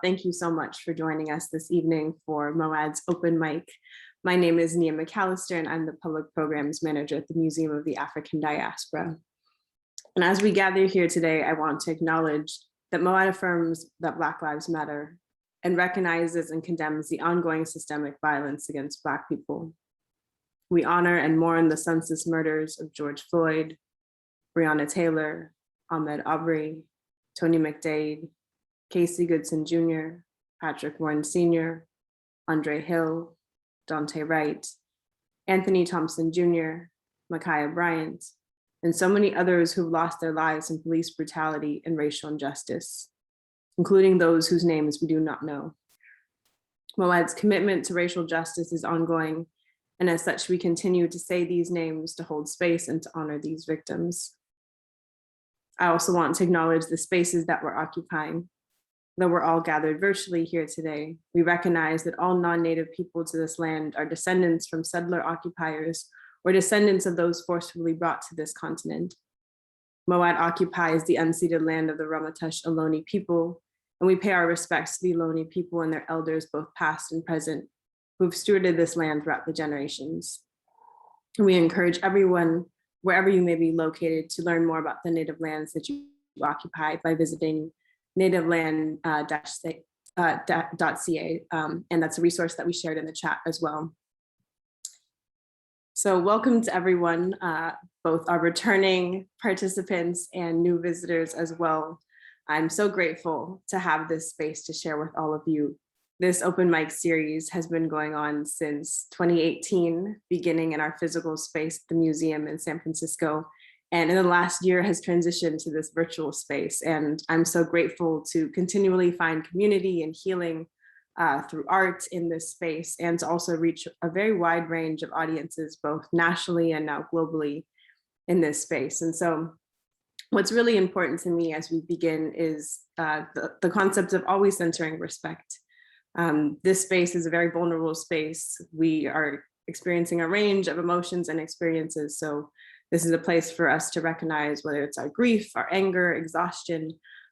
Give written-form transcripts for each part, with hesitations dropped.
Thank you so much for joining us this evening for MoAD's open mic. My name is Nia McAllister and I'm the Public Programs Manager at the Museum of the African Diaspora. And as we gather here today, I want to acknowledge that MoAD affirms that Black Lives Matter and recognizes and condemns the ongoing systemic violence against Black people. We honor and mourn the senseless murders of George Floyd, Breonna Taylor, Ahmaud Arbery, Tony McDade, Casey Goodson Jr., Patrick Warren Sr., Andre Hill, Dante Wright, Anthony Thompson Jr., Ma'Khia Bryant, and so many others who've lost their lives in police brutality and racial injustice, including those whose names we do not know. MoAD's commitment to racial justice is ongoing, and as such, we continue to say these names to hold space and to honor these victims. I also want to acknowledge the spaces that we're occupying. Though we're all gathered virtually here today, we recognize that all non-native people to this land are descendants from settler occupiers or descendants of those forcefully brought to this continent. MoAD occupies the unceded land of the Ramaytush Ohlone people, and we pay our respects to the Ohlone people and their elders, both past and present, who've stewarded this land throughout the generations. And we encourage everyone, wherever you may be located, to learn more about the native lands that you occupy by visiting nativeland.ca, and that's a resource that we shared in the chat as well. So welcome to everyone, both our returning participants and new visitors as well. I'm so grateful to have this space to share with all of you. This open mic series has been going on since 2018, beginning in our physical space at the museum in San Francisco, and in the last year has transitioned to this virtual space. And I'm so grateful to continually find community and healing through art in this space, and to also reach a very wide range of audiences, both nationally and now globally in this space. And so what's really important to me as we begin is the concept of always centering respect. This space is a very vulnerable space. We are experiencing a range of emotions and experiences. So this is a place for us to recognize whether it's our grief, our anger, exhaustion,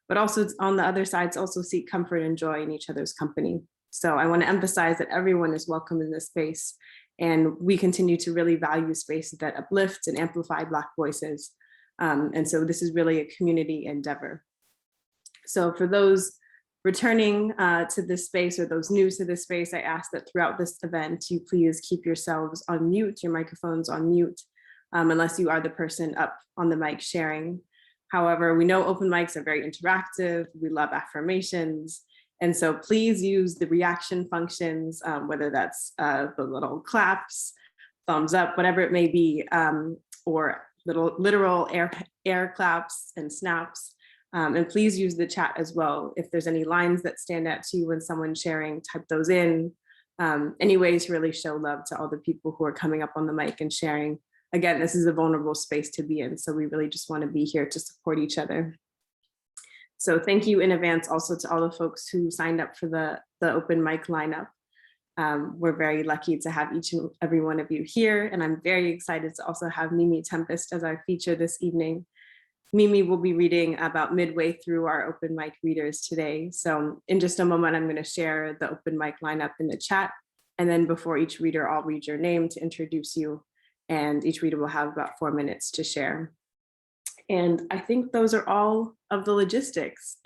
but also on the other side to also seek comfort and joy in each other's company. So I want to emphasize that everyone is welcome in this space, and we continue to really value spaces that uplift and amplify Black voices. And so this is really a community endeavor. So for those returning to this space or those new to this space, I ask that throughout this event, you please keep yourselves on mute, your microphones on mute, unless you are the person up on the mic sharing. However, we know open mics are very interactive. We love affirmations. And so please use the reaction functions, whether that's the little claps, thumbs up, whatever it may be, or literal air claps and snaps. And please use the chat as well. If there's any lines that stand out to you when someone's sharing, type those in. Any ways to really show love to all the people who are coming up on the mic and sharing. Again, this is a vulnerable space to be in, so we really just want to be here to support each other. So thank you in advance also to all the folks who signed up for the open mic lineup. We're very lucky to have each and every one of you here, and I'm very excited to also have Mimi Tempest as our feature this evening. Mimi will be reading about midway through our open mic readers today. So in just a moment, I'm going to share the open mic lineup in the chat, and then before each reader, I'll read your name to introduce you. And each reader will have about 4 minutes to share. And I think those are all of the logistics.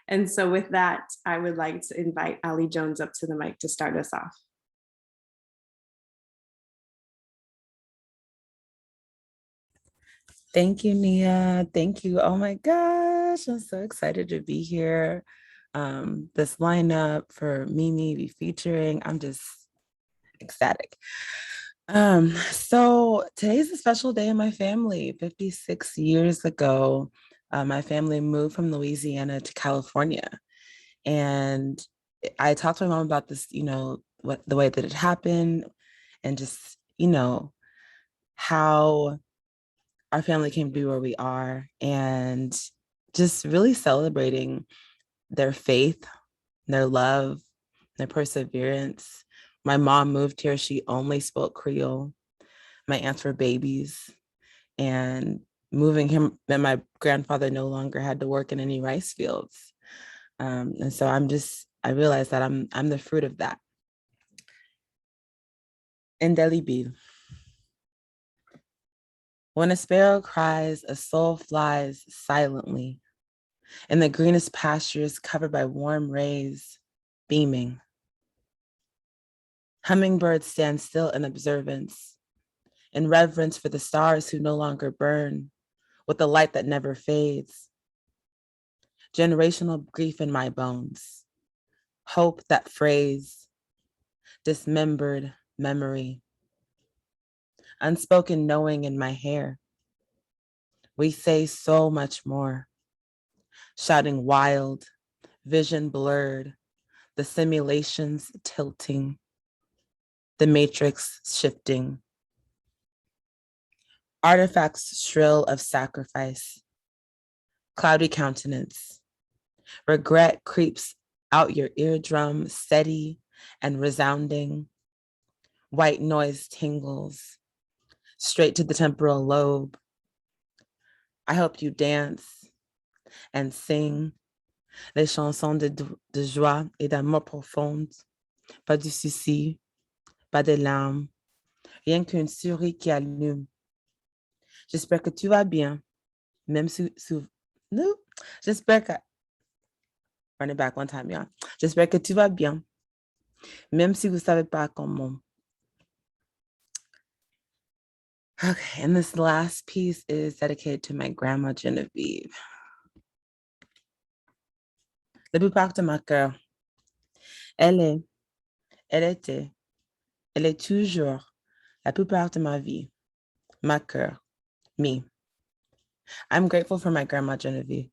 And so with that, I would like to invite Ali Jones up to the mic to start us off. Thank you, Nia. Thank you. Oh my gosh, I'm so excited to be here. This lineup for Mimi be featuring, I'm just ecstatic. So today's a special day in my family. 56 years ago, my family moved from Louisiana to California. And I talked to my mom about this, the way that it happened, and just, how our family came to be where we are, and just really celebrating their faith, their love, their perseverance. My mom moved here, she only spoke Creole. My aunts were babies, and moving him, and my grandfather no longer had to work in any rice fields. And so I realized that I'm the fruit of that. Indelible. When a sparrow cries, a soul flies silently in the greenest pastures covered by warm rays, beaming. Hummingbirds stand still in observance, in reverence for the stars who no longer burn with the light that never fades. Generational grief in my bones, hope that frays, dismembered memory, unspoken knowing in my hair. We say so much more, shouting wild, vision blurred, the simulations tilting, the matrix shifting. Artifacts shrill of sacrifice, cloudy countenance. Regret creeps out your eardrum, steady and resounding. White noise tingles, straight to the temporal lobe. I hope you dance and sing les chansons de joie et d'amour profonde. Pas de soucis, pas de larmes, rien qu'une souris qui allume. J'espère que tu vas bien, même non, j'espère que, run it back one time, y'all. J'espère que tu vas bien, même si vous savez pas comment. Okay, and this last piece is dedicated to my grandma Genevieve. La plupart de ma cœur, elle était, elle est toujours la plupart de ma vie, ma cœur, me. I'm grateful for my grandma Genevieve,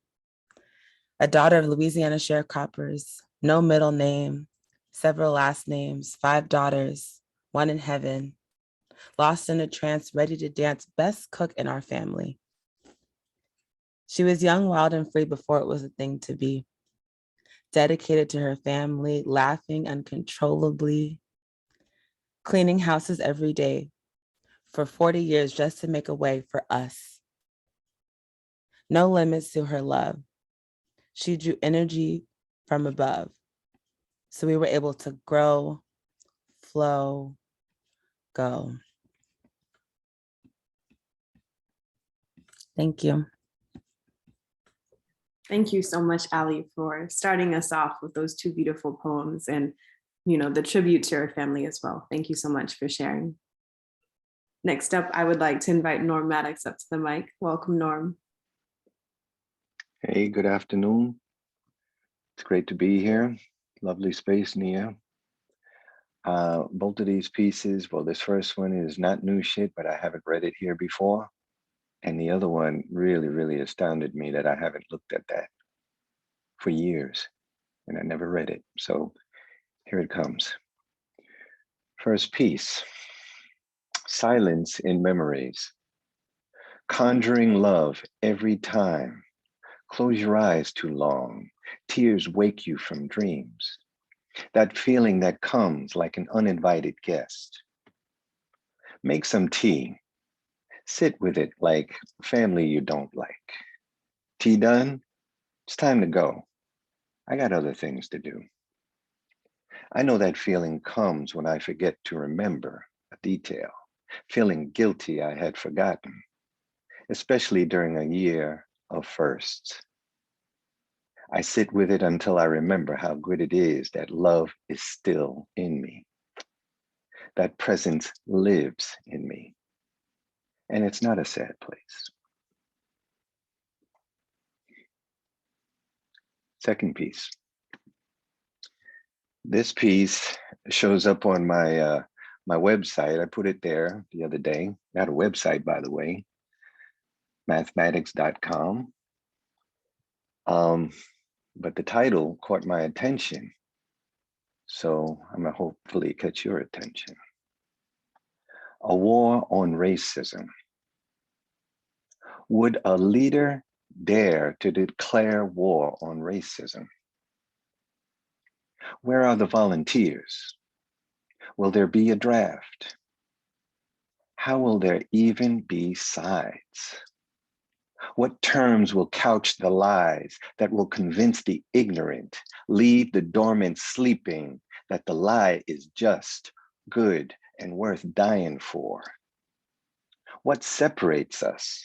a daughter of Louisiana sharecroppers, no middle name, several last names, 5 daughters, 1 in heaven, lost in a trance, ready to dance, best cook in our family. She was young, wild, and free before it was a thing to be. Dedicated to her family, laughing uncontrollably, cleaning houses every day for 40 years just to make a way for us. No limits to her love. She drew energy from above. So we were able to grow, flow, go. Thank you. Thank you so much, Ali, for starting us off with those 2 beautiful poems and, the tribute to her family as well. Thank you so much for sharing. Next up, I would like to invite Normatics up to the mic. Welcome, Norm. Hey, good afternoon. It's great to be here. Lovely space, Nia. Both of these pieces, well, this first one is not new shit, but I haven't read it here before. And the other one really, really astounded me that I haven't looked at that for years and I never read it. So here it comes. First piece, Silence in Memories. Conjuring love every time. Close your eyes too long. Tears wake you from dreams. That feeling that comes like an uninvited guest. Make some tea. Sit with it like family you don't like. Tea done? It's time to go. I got other things to do. I know that feeling comes when I forget to remember a detail, feeling guilty I had forgotten, especially during a year of firsts. I sit with it until I remember how good it is that love is still in me. That presence lives in me. And it's not a sad place. Second piece. This piece shows up on my my website. I put it there the other day. I had a website, by the way, mathematics.com. But the title caught my attention. So I'm gonna hopefully catch your attention. A war on racism. Would a leader dare to declare war on racism? Where are the volunteers? Will there be a draft? How will there even be sides? What terms will couch the lies that will convince the ignorant, leave the dormant sleeping, that the lie is just, good, and worth dying for? What separates us?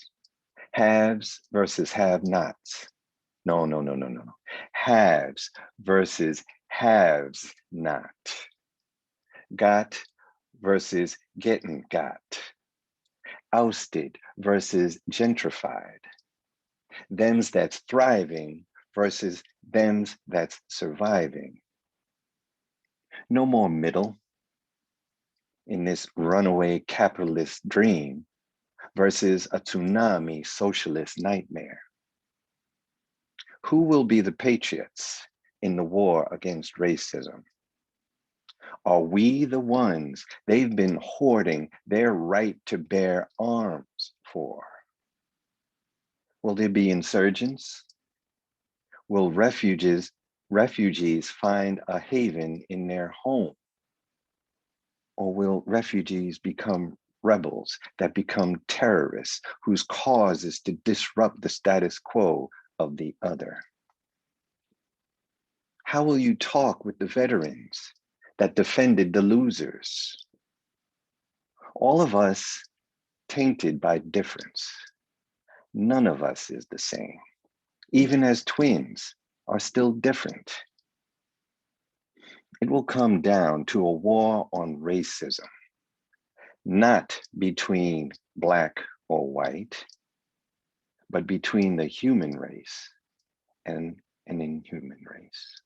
Haves versus have-nots. No. Haves versus haves not. Got versus getting got. Ousted versus gentrified. Thems that's thriving versus thems that's surviving. No more middle in this runaway capitalist dream versus a tsunami socialist nightmare. Who will be the patriots in the war against racism? Are we the ones they've been hoarding their right to bear arms for? Will there be insurgents? Will refugees find a haven in their home? Or will refugees become rebels that become terrorists whose cause is to disrupt the status quo of the other? How will you talk with the veterans that defended the losers? All of us tainted by difference. None of us is the same. Even as twins are still different. It will come down to a war on racism, not between Black or white, but between the human race and an inhuman race.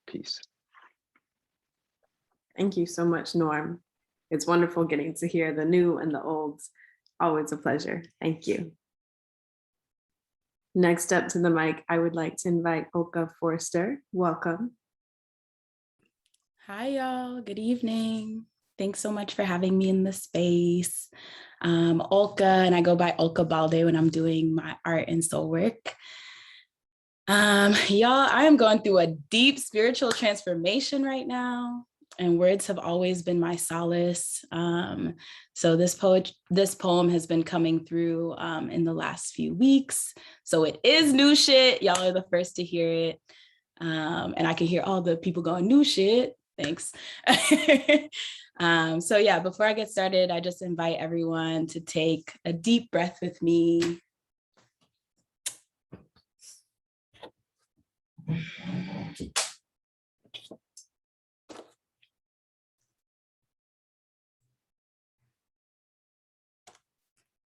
Peace. Thank you so much, Norm. It's wonderful getting to hear the new and the olds. Always a pleasure. Thank you. Next up to the mic, I would like to invite Olka Forster. Welcome. Hi, y'all. Good evening. Thanks so much for having me in the space. Olka, and I go by Olka Balde when I'm doing my art and soul work. Y'all, I am going through a deep spiritual transformation right now, and words have always been my solace. So this poem has been coming through in the last few weeks. So it is new shit. Y'all are the first to hear it. And I can hear all the people going, new shit. Thanks. So yeah, before I get started, I just invite everyone to take a deep breath with me.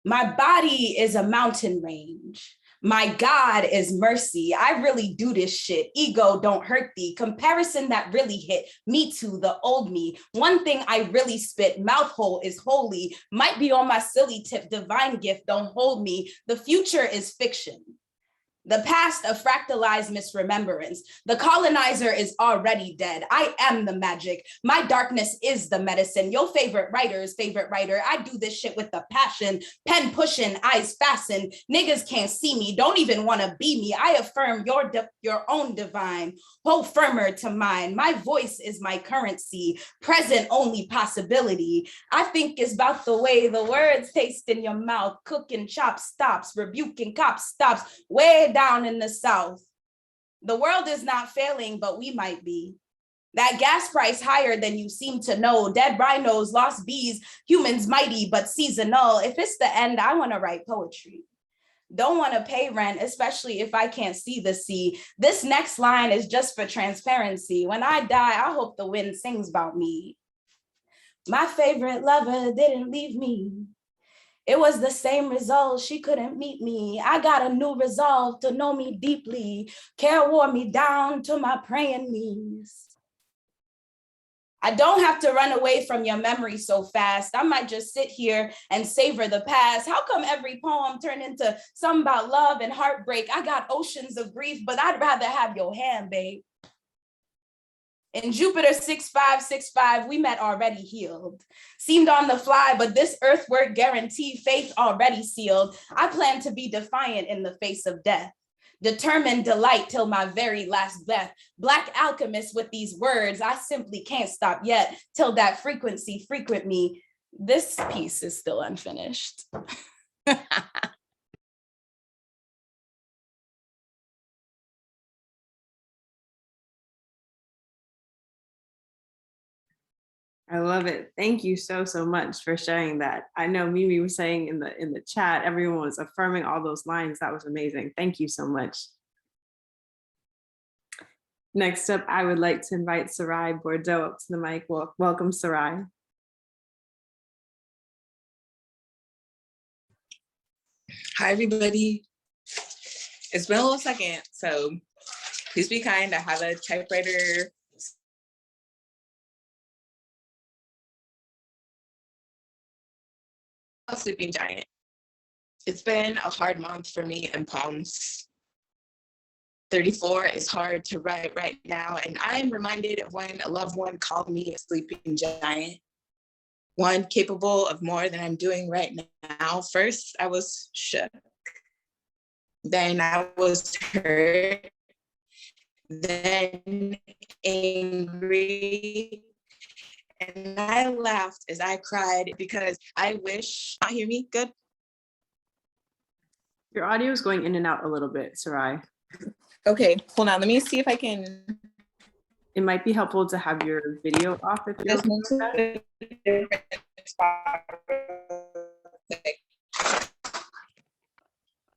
My body is a mountain range. My God is mercy. I really do this shit. Ego don't hurt thee. Comparison that really hit. Me too, the old me. One thing I really spit, mouth hole is holy. Might be on my silly tip, divine gift, don't hold me. The future is fiction. The past a fractalized misremembrance. The colonizer is already dead. I am the magic. My darkness is the medicine. Your favorite writer's favorite writer. I do this shit with the passion. Pen pushing, eyes fastened. Niggas can't see me. Don't even want to be me. I affirm your own divine. Hold firmer to mine. My voice is my currency. Present only possibility. I think it's about the way the words taste in your mouth. Cooking chop stops. Rebuking cop stops. Way down in the South. The world is not failing, but we might be. That gas price higher than you seem to know. Dead rhinos, lost bees, humans mighty, but seasonal. If it's the end, I want to write poetry. Don't want to pay rent, especially if I can't see the sea. This next line is just for transparency. When I die, I hope the wind sings about me. My favorite lover didn't leave me. It was the same result, she couldn't meet me. I got a new resolve to know me deeply. Care wore me down to my praying knees. I don't have to run away from your memory so fast. I might just sit here and savor the past. How come every poem turned into something about love and heartbreak? I got oceans of grief, but I'd rather have your hand, babe. In Jupiter 6565, we met already healed. Seemed on the fly, but this earthwork guarantee faith already sealed. I plan to be defiant in the face of death. Determined delight till my very last breath. Black alchemist with these words, I simply can't stop yet till that frequency frequent me. This piece is still unfinished. I love it. Thank you so much for sharing that. I know Mimi was saying in the chat, everyone was affirming all those lines. That was amazing. Thank you so much. Next up, I would like to invite Sarai Bordeaux up to the mic. Welcome, Sarai. Hi, everybody. It's been a little second, so please be kind. I have a typewriter. Sleeping Giant. It's been a hard month for me in poems. 34 is hard to write right now, and I'm reminded of when a loved one called me a sleeping giant. One capable of more than I'm doing right now. First, I was shook. Then I was hurt. Then angry. And I laughed as I cried because I wish, not hear me good? Your audio is going in and out a little bit, Sarai. Okay, hold on, let me see if I can. It might be helpful to have your video off if you're okay with that.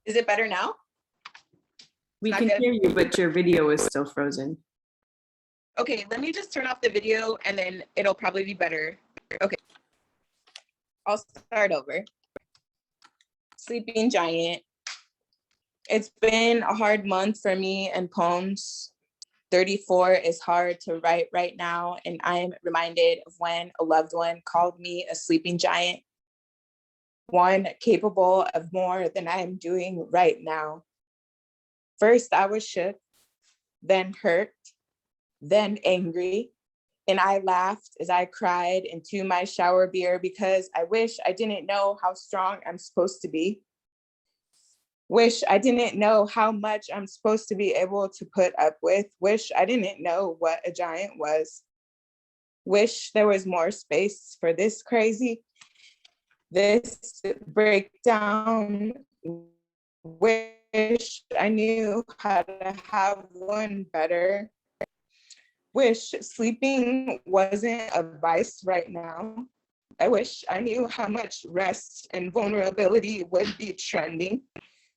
Is it better now? We can hear you, but your video is still frozen. Okay, let me just turn off the video and then it'll probably be better. Okay, I'll start over. Sleeping Giant. It's been a hard month for me and poems. 34 is hard to write right now, and I am reminded of when a loved one called me a sleeping giant. One capable of more than I am doing right now. First, I was shook, then hurt, then angry, and I laughed as I cried into my shower beer because I wish I didn't know how strong I'm supposed to be. Wish I didn't know how much I'm supposed to be able to put up with. Wish I didn't know what a giant was. Wish there was more space for this crazy, this breakdown. Wish I knew how to have one better. Wish sleeping wasn't a vice right now. I wish I knew how much rest and vulnerability would be trending,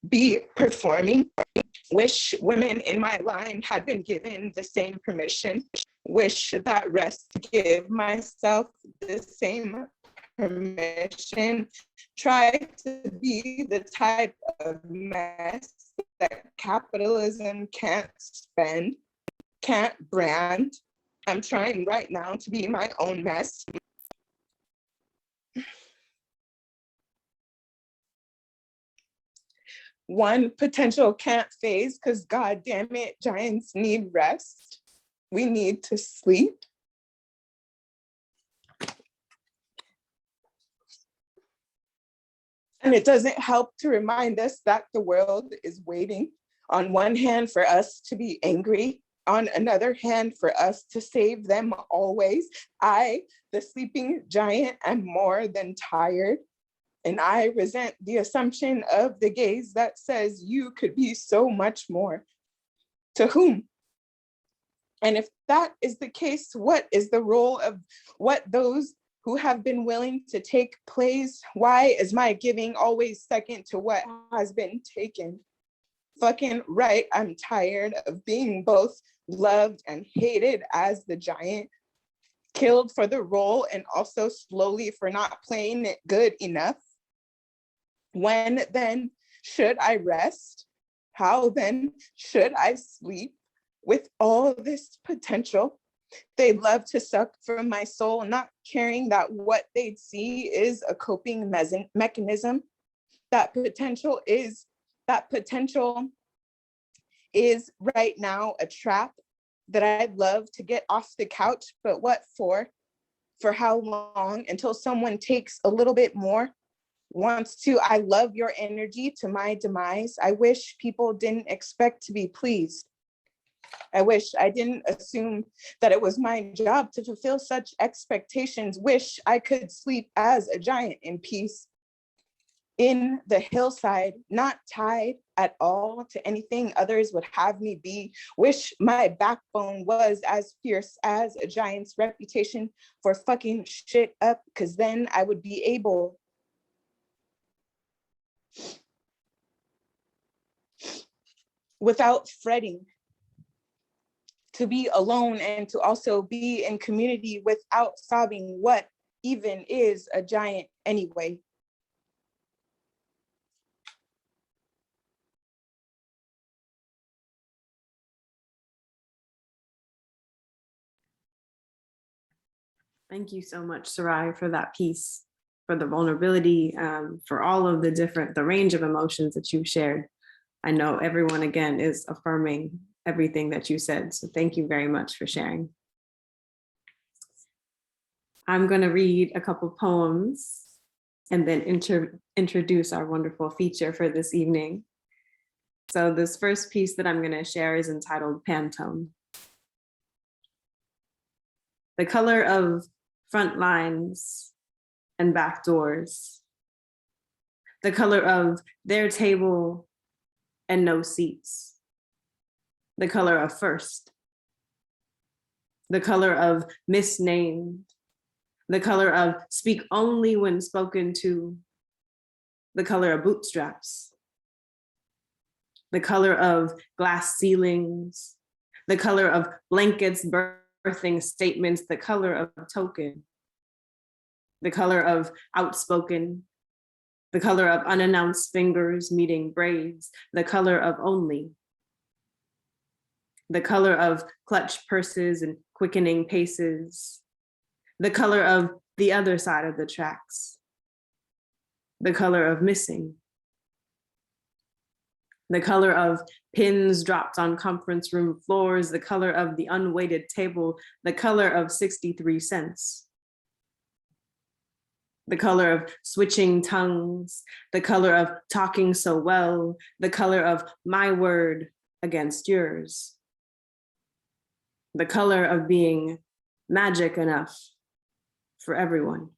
be performing. Wish women in my line had been given the same permission. Wish that rest give myself the same permission. Try to be the type of mess that capitalism can't spend, can't brand. I'm trying right now to be my own mess. One potential can't phase because God damn it, giants need rest. We need to sleep. And it doesn't help to remind us that the world is waiting on one hand for us to be angry, on another hand for us to save them always. I, the sleeping giant, am more than tired. And I resent the assumption of the gaze that says you could be so much more. To whom? And if that is the case, what is the role of what those who have been willing to take place? Why is my giving always second to what has been taken? Fucking right, I'm tired of being both loved and hated as the giant, killed for the role and also slowly for not playing it good enough. When then should I rest? How then should I sleep with all this potential? They love to suck from my soul, not caring that what they'd see is a coping mechanism. That potential is right now a trap that I'd love to get off the couch, but what for? For how long? Until someone takes a little bit more? Wants to, I love your energy to my demise. I wish people didn't expect to be pleased. I wish I didn't assume that it was my job to fulfill such expectations. Wish I could sleep as a giant in peace. in the hillside, not tied at all to anything others would have me be. Wish my backbone was as fierce as a giant's reputation for fucking shit up, because then I would be able without fretting to be alone and to also be in community without sobbing. What even is a giant anyway? Thank you so much, Sarai, for that piece, for the vulnerability, for all of the range of emotions that you shared. I know everyone, again, is affirming everything that you said. So thank you very much for sharing. I'm going to read a couple poems and then introduce our wonderful feature for this evening. So this first piece that I'm going to share is entitled Pantone. The color of front lines and back doors. The color of their table and no seats. The color of first. The color of misnamed. The color of speak only when spoken to. The color of bootstraps. The color of glass ceilings. The color of blankets birthing statements. The color of token. The color of outspoken. The color of unannounced fingers meeting braids. The color of only. The color of clutch purses and quickening paces. The color of the other side of the tracks. The color of missing. The color of pins dropped on conference room floors. The color of the unweighted table. The color of 63 cents. The color of switching tongues. The color of talking so well. The color of my word against yours. The color of being magic enough for everyone.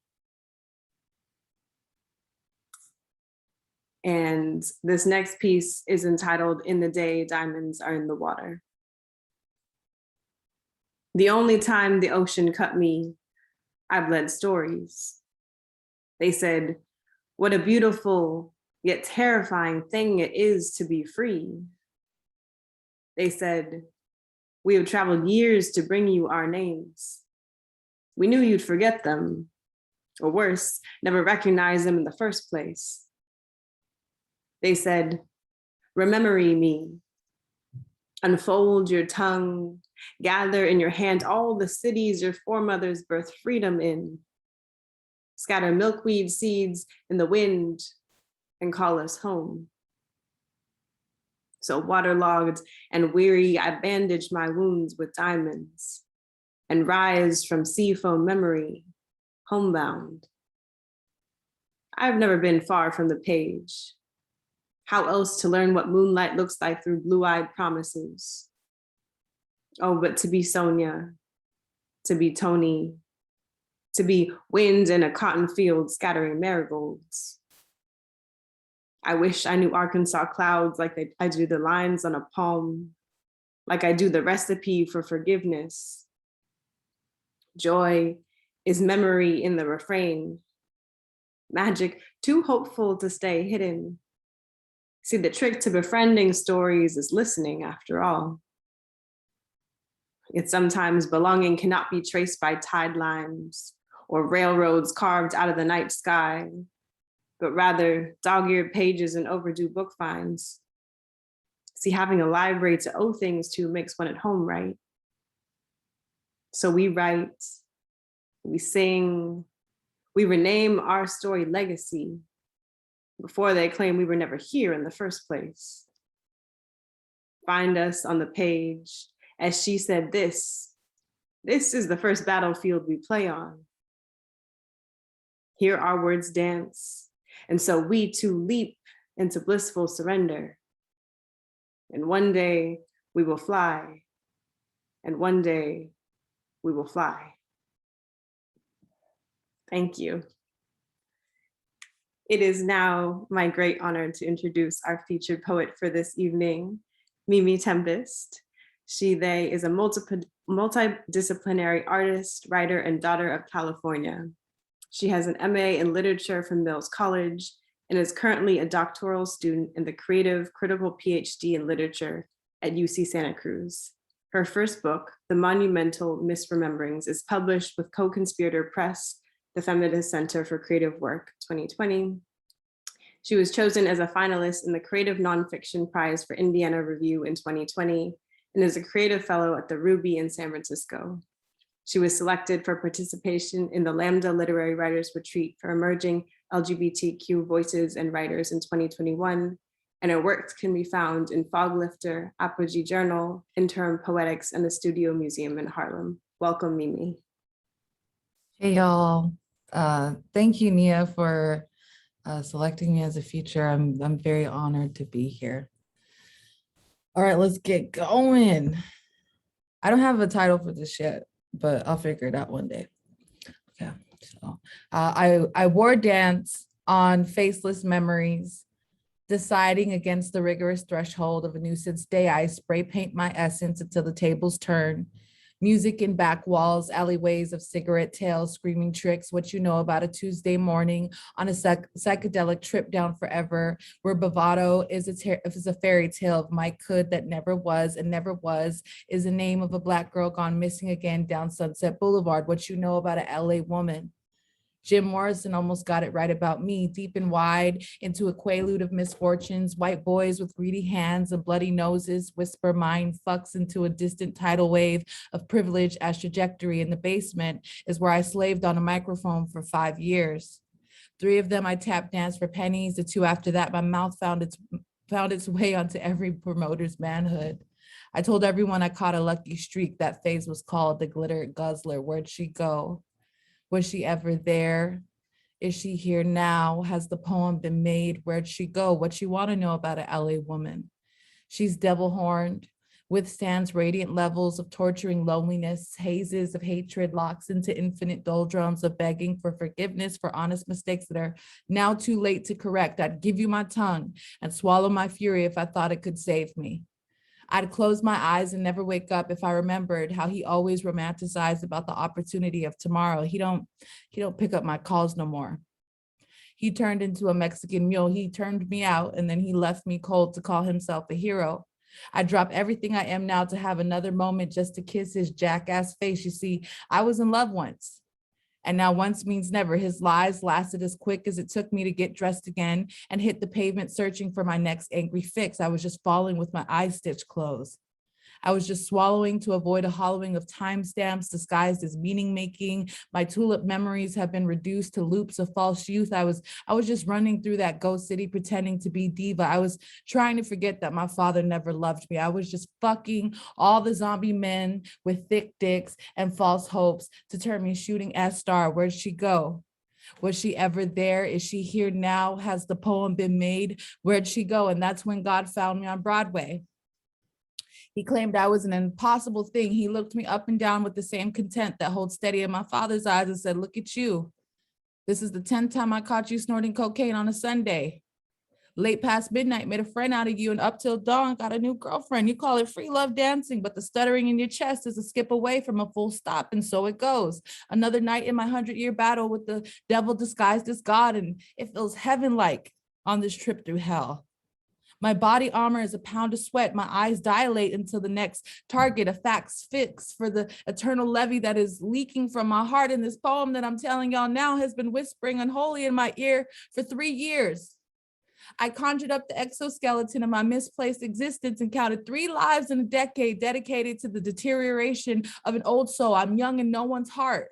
And this next piece is entitled In the Day Diamonds Are in the Water. The only time the ocean cut me, I bled stories. They said, what a beautiful yet terrifying thing it is to be free. They said, we have traveled years to bring you our names. We knew you'd forget them, or worse, never recognize them in the first place. They said, rememory me. Unfold your tongue, gather in your hand all the cities your foremothers birthed freedom in. Scatter milkweed seeds in the wind and call us home. So waterlogged and weary, I bandage my wounds with diamonds and rise from seafoam memory, homebound. I've never been far from the page. How else to learn what moonlight looks like through blue-eyed promises? Oh, but to be Sonia, to be Tony, to be wind in a cotton field scattering marigolds. I wish I knew Arkansas clouds like I do the lines on a palm, like I do the recipe for forgiveness. Joy is memory in the refrain. Magic too hopeful to stay hidden. See, the trick to befriending stories is listening after all. Yet sometimes belonging cannot be traced by tide lines or railroads carved out of the night sky, but rather dog-eared pages and overdue book finds. See, having a library to owe things to makes one at home, right? So we write, we sing, we rename our story legacy before they claim we were never here in the first place. Find us on the page. As she said, this is the first battlefield we play on. Here our words dance. And so we too leap into blissful surrender. And one day we will fly. And one day we will fly. Thank you. It is now my great honor to introduce our featured poet for this evening, Mimi Tempest. She, they is a multidisciplinary artist, writer, and daughter of California. She has an MA in literature from Mills College and is currently a doctoral student in the creative critical PhD in literature at UC Santa Cruz. Her first book, The Monumental Misrememberings, is published with Co-Conspirator Press, the Feminist Center for Creative Work 2020. She was chosen as a finalist in the Creative Nonfiction Prize for Indiana Review in 2020 and is a creative fellow at the Ruby in San Francisco. She was selected for participation in the Lambda Literary Writers Retreat for Emerging LGBTQ Voices and Writers in 2021, and her works can be found in Foglifter, Apogee Journal, Interim Poetics, and the Studio Museum in Harlem. Welcome, Mimi. Hey, y'all. Thank you, Nia, for selecting me as a feature. I'm very honored to be here. All right, let's get going. I don't have a title for this yet, but I'll figure it out one day. Okay, so I war dance on faceless memories, deciding against the rigorous threshold of a nuisance day. I spray paint my essence until the tables turn. Music in back walls, alleyways of cigarette tails, screaming tricks, what you know about a Tuesday morning on a psychedelic trip down forever, where bravado is a fairy tale of Mike Hood that never was and never was, is the name of a Black girl gone missing again down Sunset Boulevard, what you know about an LA woman. Jim Morrison almost got it right about me, deep and wide into a quaalude of misfortunes, white boys with greedy hands and bloody noses, whisper mind fucks into a distant tidal wave of privilege as trajectory in the basement is where I slaved on a microphone for 5 years. 3 of them I tap danced for pennies. The 2 after that, my mouth found its way onto every promoter's manhood. I told everyone I caught a lucky streak. That phase was called the glitter guzzler. Where'd she go? Was she ever there? Is she here now? Has the poem been made? Where'd she go? What you want to know about an LA woman? She's devil horned, withstands radiant levels of torturing loneliness, hazes of hatred, locks into infinite doldrums of begging for forgiveness for honest mistakes that are now too late to correct. I'd give you my tongue and swallow my fury if I thought it could save me. I'd close my eyes and never wake up if I remembered how he always romanticized about the opportunity of tomorrow. He don't pick up my calls no more. He turned into a Mexican mule. He turned me out and then he left me cold to call himself a hero. I dropped everything I am now to have another moment just to kiss his jackass face. You see, I was in love once. And now once means never. His lies lasted as quick as it took me to get dressed again and hit the pavement searching for my next angry fix. I was just falling with my eyes stitched closed. I was just swallowing to avoid a hollowing of timestamps disguised as meaning making. My tulip memories have been reduced to loops of false youth. I was just running through that ghost city pretending to be diva. I was trying to forget that my father never loved me. I was just fucking all the zombie men with thick dicks and false hopes to turn me shooting S-star. Where'd she go? Was she ever there? Is she here now? Has the poem been made? Where'd she go? And that's when God found me on Broadway. He claimed I was an impossible thing. He looked me up and down with the same content that holds steady in my father's eyes and said, look at you. This is the 10th time I caught you snorting cocaine on a Sunday. Late past midnight, made a friend out of you, and up till dawn, got a new girlfriend. You call it free love dancing, but the stuttering in your chest is a skip away from a full stop, and so it goes. Another night in my 100-year battle with the devil disguised as God, and it feels heaven-like on this trip through hell. My body armor is a pound of sweat. My eyes dilate until the next target, a fax fix for the eternal levy that is leaking from my heart. And this poem that I'm telling y'all now has been whispering unholy in my ear for 3 years. I conjured up the exoskeleton of my misplaced existence and counted 3 lives in a decade dedicated to the deterioration of an old soul. I'm young in no one's heart.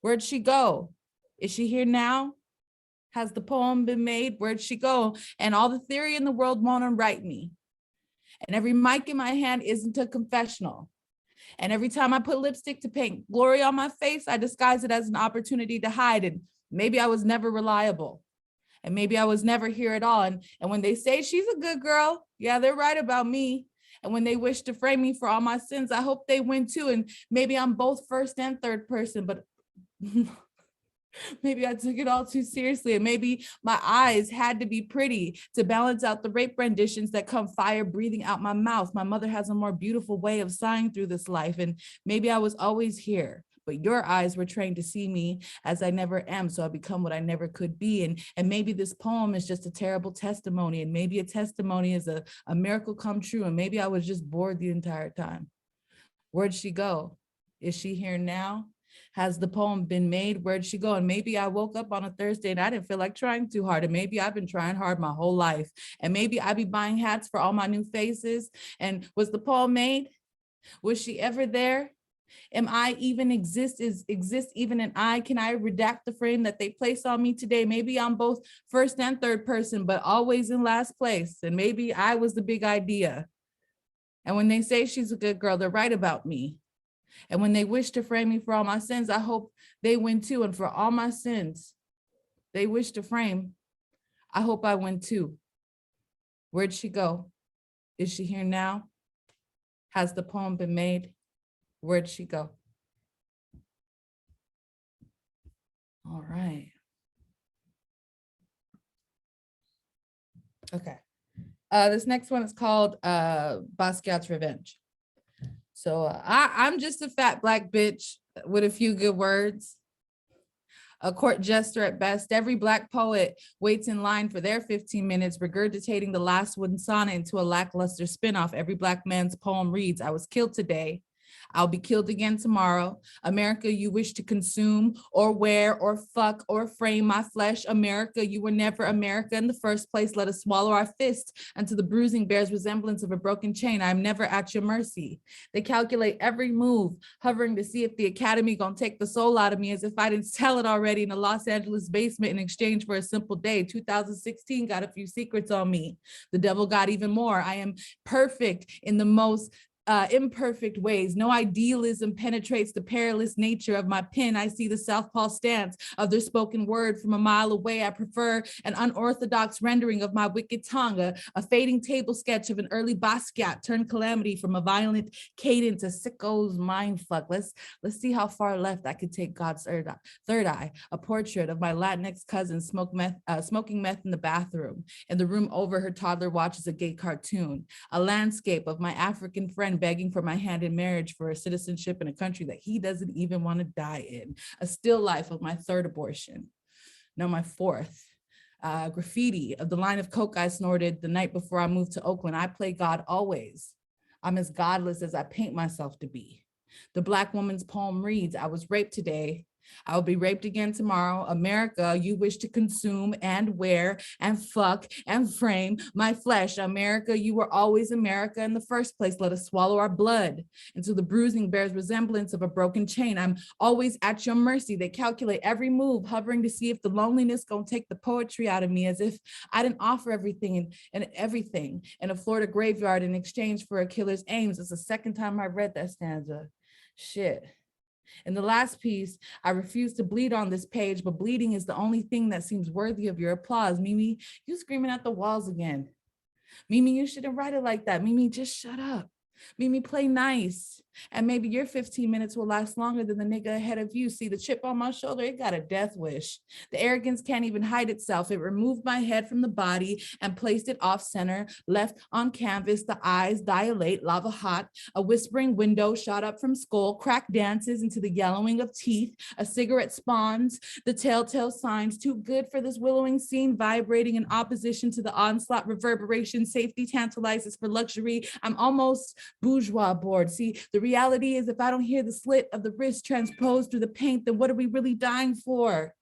Where'd she go? Is she here now? Has the poem been made? Where'd she go? And all the theory in the world won't unwrite me. And every mic in my hand isn't a confessional. And every time I put lipstick to paint glory on my face, I disguise it as an opportunity to hide. And maybe I was never reliable. And maybe I was never here at all. And when they say she's a good girl, yeah, they're right about me. And when they wish to frame me for all my sins, I hope they win too. And maybe I'm both first and third person, but Maybe I took it all too seriously, and maybe my eyes had to be pretty to balance out the rape renditions that come fire breathing out my mouth. My mother has a more beautiful way of sighing through this life, and maybe I was always here, but your eyes were trained to see me as I never am, so I become what I never could be. And maybe this poem is just a terrible testimony, and maybe a testimony is a miracle come true, and maybe I was just bored the entire time. Where'd she go? Is she here now? Has the poem been made? Where'd she go? And maybe I woke up on a Thursday and I didn't feel like trying too hard. And maybe I've been trying hard my whole life. And maybe I be buying hats for all my new faces. And was the poem made? Was she ever there? Am I even exist even an I? Can I redact the frame that they place on me today? Maybe I'm both first and third person, but always in last place. And maybe I was the big idea. And when they say she's a good girl, they're right about me. And when they wish to frame me for all my sins, I hope they win too. And for all my sins they wish to frame, I hope I win too. Where'd she go? Is she here now? Has the poem been made? Where'd she go? All right. Okay. This next one is called Basquiat's Revenge. So I'm just a fat Black bitch with a few good words, a court jester at best. Every Black poet waits in line for their 15 minutes, regurgitating the last wooden sonnet into a lackluster spinoff. Every Black man's poem reads, I was killed today. I'll be killed again tomorrow. America, you wish to consume or wear or fuck or frame my flesh. America, you were never America in the first place. Let us swallow our fist until the bruising bears resemblance of a broken chain. I'm never at your mercy. They calculate every move, hovering to see if the Academy gonna take the soul out of me, as if I didn't tell it already in a Los Angeles basement in exchange for a simple day. 2016 got a few secrets on me. The devil got even more. I am perfect in the most imperfect ways. No idealism penetrates the perilous nature of my pen. I see the southpaw stance of their spoken word from a mile away. I prefer an unorthodox rendering of my wicked tongue, a fading table sketch of an early Basquiat turned calamity from a violent cadence, a sicko's mindfuck. Let's see how far left I could take God's third eye, a portrait of my Latinx cousin smoking meth in the bathroom. In the room over, her toddler watches a gay cartoon, a landscape of my African friend begging for my hand in marriage for a citizenship in a country that he doesn't even want to die in, a still life of my third abortion. No, my fourth. Graffiti of the line of coke I snorted the night before I moved to Oakland. I play God always. I'm as godless as I paint myself to be. The Black woman's poem reads, I was raped today. I will be raped again tomorrow. America, you wish to consume and wear and fuck and frame my flesh. America, you were always America in the first place. Let us swallow our blood until the bruising bears resemblance of a broken chain. I'm always at your mercy. They calculate every move, hovering to see if the loneliness gonna take the poetry out of me, as if I didn't offer everything and everything in a Florida graveyard in exchange for a killer's aims. It's the second time I read that stanza. Shit. In the last piece, I refuse to bleed on this page, but bleeding is the only thing that seems worthy of your applause. Mimi, you screaming at the walls again. Mimi, you shouldn't write it like that. Mimi, just shut up. Mimi, play nice. And maybe your 15 minutes will last longer than the nigga ahead of you. See the chip on my shoulder, it got a death wish. The arrogance can't even hide itself. It removed my head from the body and placed it off center, left on canvas. The eyes dilate, lava hot. A whispering window shot up from skull, crack dances into the yellowing of teeth. A cigarette spawns the telltale signs, too good for this willowing scene, vibrating in opposition to the onslaught reverberation. Safety tantalizes for luxury. I'm almost bourgeois bored. See, the reality is, if I don't hear the slit of the wrist transposed through the paint, then what are we really dying for?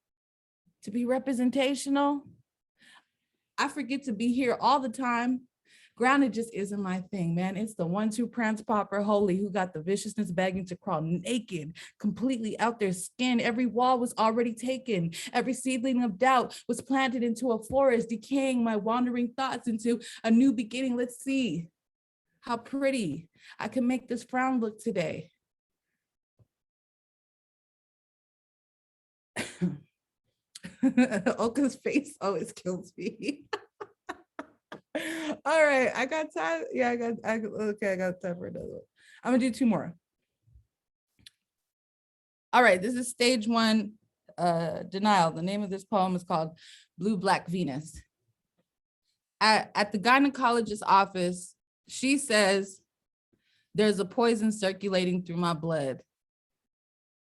To be representational? I forget to be here all the time. Grounded just isn't my thing, man. It's the 1-2 prance popper holy who got the viciousness begging to crawl naked, completely out their skin. Every wall was already taken. Every seedling of doubt was planted into a forest, decaying my wandering thoughts into a new beginning. Let's see how pretty I can make this frown look today. Oka's face always kills me. All right, I got time. Yeah, I got time for another one. I'm gonna do 2 more. All right, this is stage 1. denial. The name of this poem is called Blue Black Venus. At the gynecologist's office, she says, there's a poison circulating through my blood.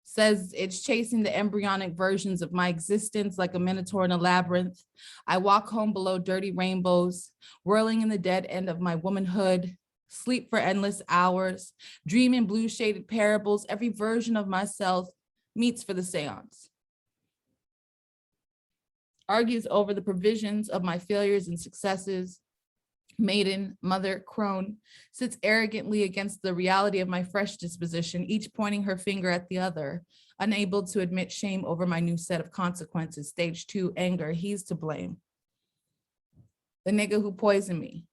Says it's chasing the embryonic versions of my existence like a minotaur in a labyrinth. I walk home below dirty rainbows, whirling in the dead end of my womanhood, sleep for endless hours, dream in blue shaded parables. Every version of myself meets for the seance. Argues over the provisions of my failures and successes. Maiden, mother, crone, sits arrogantly against the reality of my fresh disposition, each pointing her finger at the other, unable to admit shame over my new set of consequences. Stage 2, anger, he's to blame. The nigga who poisoned me.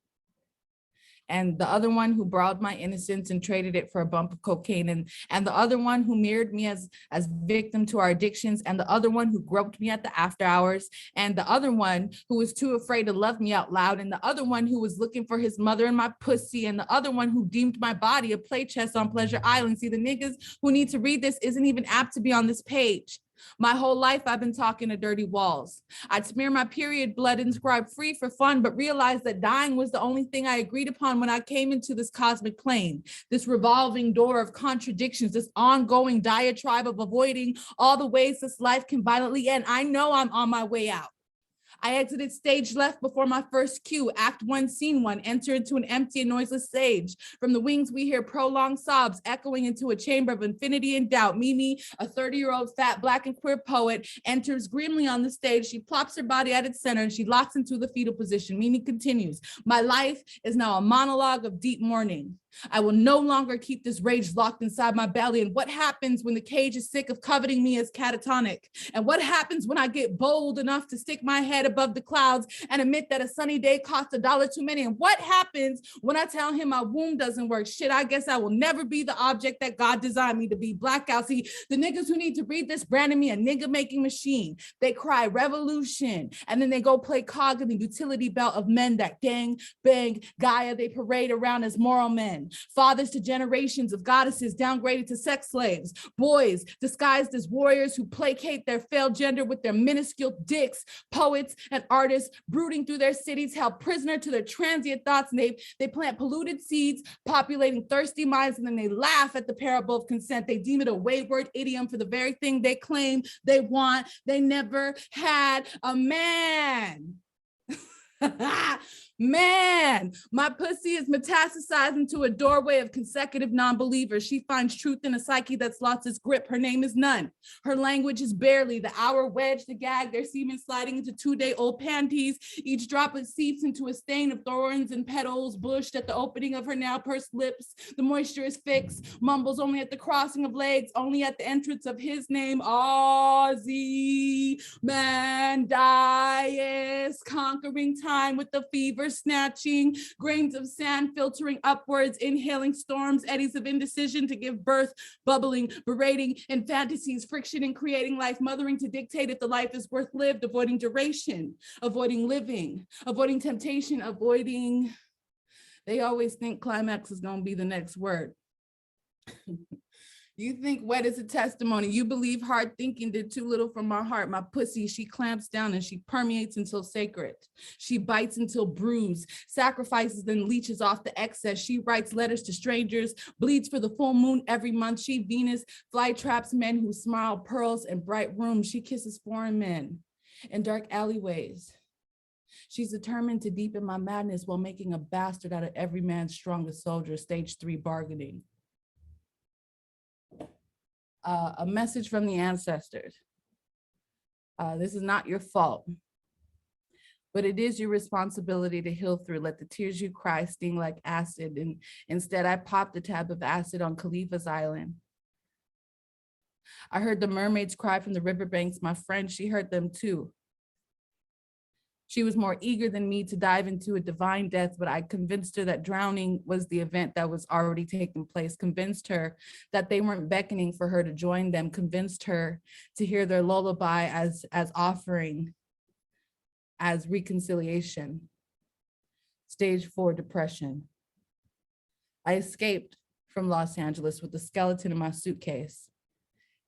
And the other one who borrowed my innocence and traded it for a bump of cocaine, and the other one who mirrored me as victim to our addictions, and the other one who groped me at the after hours, and the other one who was too afraid to love me out loud, and the other one who was looking for his mother in my pussy, and the other one who deemed my body a play chest on Pleasure Island. See, the niggas who need to read this isn't even apt to be on this page. My whole life, I've been talking to dirty walls. I'd smear my period blood and scribe free for fun, but realized that dying was the only thing I agreed upon when I came into this cosmic plane, this revolving door of contradictions, this ongoing diatribe of avoiding all the ways this life can violently end. I know I'm on my way out. I exited stage left before my first cue, act 1, scene 1, enter into an empty and noiseless stage. From the wings, we hear prolonged sobs echoing into a chamber of infinity and doubt. Mimi, a 30-year-old fat Black and queer poet, enters grimly on the stage. She plops her body at its center and she locks into the fetal position. Mimi continues, my life is now a monologue of deep mourning. I will no longer keep this rage locked inside my belly. And what happens when the cage is sick of coveting me as catatonic? And what happens when I get bold enough to stick my head above the clouds and admit that a sunny day costs $1 too many? And what happens when I tell him my womb doesn't work? Shit, I guess I will never be the object that God designed me to be. Blackout. See, the niggas who need to read this branded me a nigga making machine. They cry revolution, and then they go play cog in the utility belt of men that gang, bang, Gaia they parade around as moral men. Fathers to generations of goddesses downgraded to sex slaves. Boys disguised as warriors who placate their failed gender with their minuscule dicks. Poets and artists brooding through their cities, held prisoner to their transient thoughts, and they plant polluted seeds, populating thirsty minds, and then they laugh at the parable of consent. They deem it a wayward idiom for the very thing they claim they want. They never had a man. Man, my pussy is metastasizing to a doorway of consecutive non-believers. She finds truth in a psyche that's lost its grip. Her name is none. Her language is barely. The hour wedge, the gag, their semen sliding into 2-day-old panties. Each droplet seeps into a stain of thorns and petals, bushed at the opening of her now pursed lips. The moisture is fixed, mumbles only at the crossing of legs, only at the entrance of his name. Ozzy Mandias, conquering time with the fever snatching, grains of sand filtering upwards, inhaling storms, eddies of indecision to give birth, bubbling, berating in fantasies, friction in creating life, mothering to dictate if the life is worth lived, avoiding duration, avoiding living, avoiding temptation, avoiding. They always think climax is going to be the next word. You think wet is a testimony. You believe hard thinking did too little for my heart. My pussy, she clamps down and she permeates until sacred. She bites until bruised, sacrifices then leeches off the excess. She writes letters to strangers, bleeds for the full moon every month. She Venus fly traps men who smile pearls in bright rooms. She kisses foreign men in dark alleyways. She's determined to deepen my madness while making a bastard out of every man's strongest soldier. Stage 3 bargaining. A message from the ancestors. This is not your fault, but it is your responsibility to heal through. Let the tears you cry sting like acid. And instead, I popped a tab of acid on Khalifa's island. I heard the mermaids cry from the riverbanks. My friend, she heard them too. She was more eager than me to dive into a divine death, but I convinced her that drowning was the event that was already taking place, convinced her that they weren't beckoning for her to join them, convinced her to hear their lullaby as offering, as reconciliation. Stage 4 depression. I escaped from Los Angeles with the skeleton in my suitcase.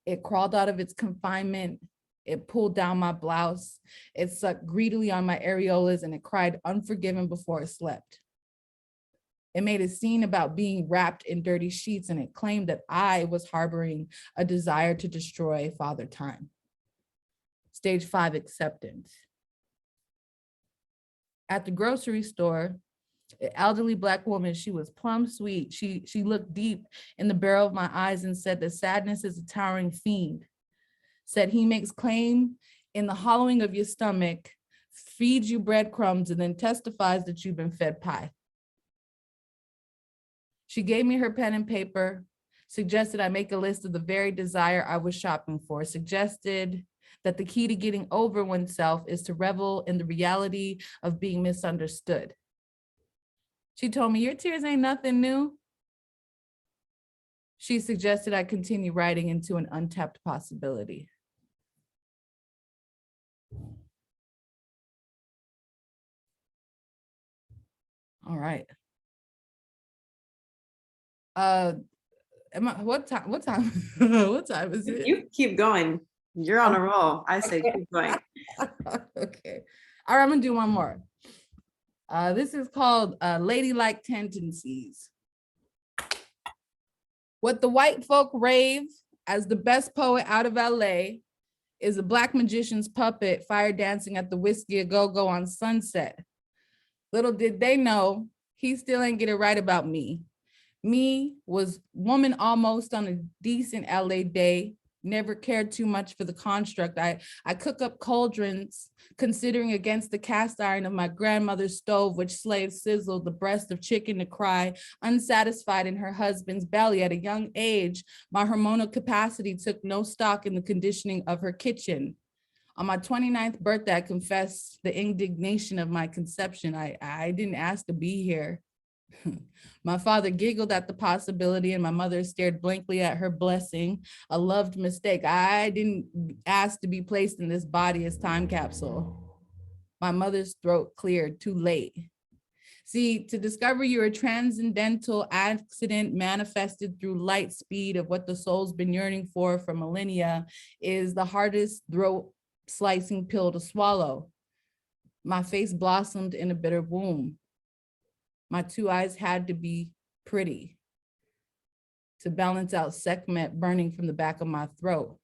It crawled out of its confinement It pulled down my blouse. It sucked greedily on my areolas, and it cried unforgiven before it slept. It made a scene about being wrapped in dirty sheets, and it claimed that I was harboring a desire to destroy Father Time. Stage 5, acceptance. At the grocery store, an elderly Black woman, she was plumb sweet. She looked deep in the barrel of my eyes and said that sadness is a towering fiend. Said he makes claim in the hollowing of your stomach, feeds you breadcrumbs, and then testifies that you've been fed pie. She gave me her pen and paper, suggested I make a list of the very desire I was shopping for, suggested that the key to getting over oneself is to revel in the reality of being misunderstood. She told me, your tears ain't nothing new. She suggested I continue writing into an untapped possibility. All right. What time? What time is it? You keep going. You're on a roll. I say keep going. Okay. All right, I'm gonna do one more. This is called Ladylike Tendencies. What the white folk rave as the best poet out of LA is a Black magician's puppet fire dancing at the Whiskey A Go-Go on Sunset. Little did they know, he still ain't get it right about me. Me was woman almost on a decent LA day, never cared too much for the construct. I cook up cauldrons, considering against the cast iron of my grandmother's stove, which slaves sizzled the breast of chicken to cry, unsatisfied in her husband's belly. At a young age, my hormonal capacity took no stock in the conditioning of her kitchen. On my 29th birthday, I confessed the indignation of my conception. I didn't ask to be here. My father giggled at the possibility, and my mother stared blankly at her blessing, a loved mistake. I didn't ask to be placed in this body as time capsule. My mother's throat cleared too late. See, to discover you're a transcendental accident manifested through light speed of what the soul's been yearning for millennia is the hardest throat slicing pill to swallow. My face blossomed in a bitter womb. My two eyes had to be pretty to balance out Sekhmet burning from the back of my throat.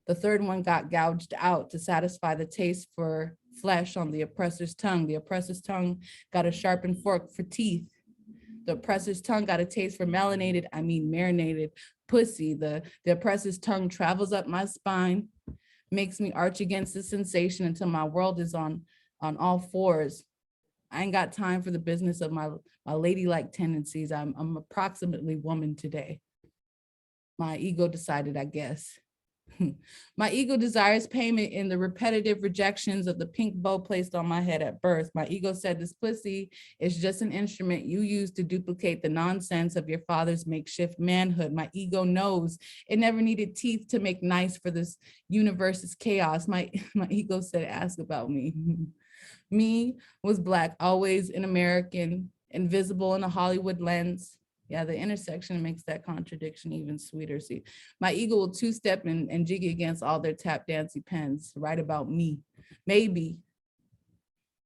The third one got gouged out to satisfy the taste for flesh on the oppressor's tongue. The oppressor's tongue got a sharpened fork for teeth. The oppressor's tongue got a taste for marinated pussy. The oppressor's tongue travels up my spine, makes me arch against the sensation until my world is on all fours. I ain't got time for the business of my ladylike tendencies. I'm approximately woman today. My ego decided, I guess. My ego desires payment in the repetitive rejections of the pink bow placed on my head at birth. My ego said this pussy is just an instrument you use to duplicate the nonsense of your father's makeshift manhood. My ego knows it never needed teeth to make nice for this universe's chaos. My ego said, ask about me. Me was Black, always an American, invisible in a Hollywood lens. Yeah, the intersection makes that contradiction even sweeter. See, my ego will two-step and jiggy against all their tap dancey pens, right about me. Maybe.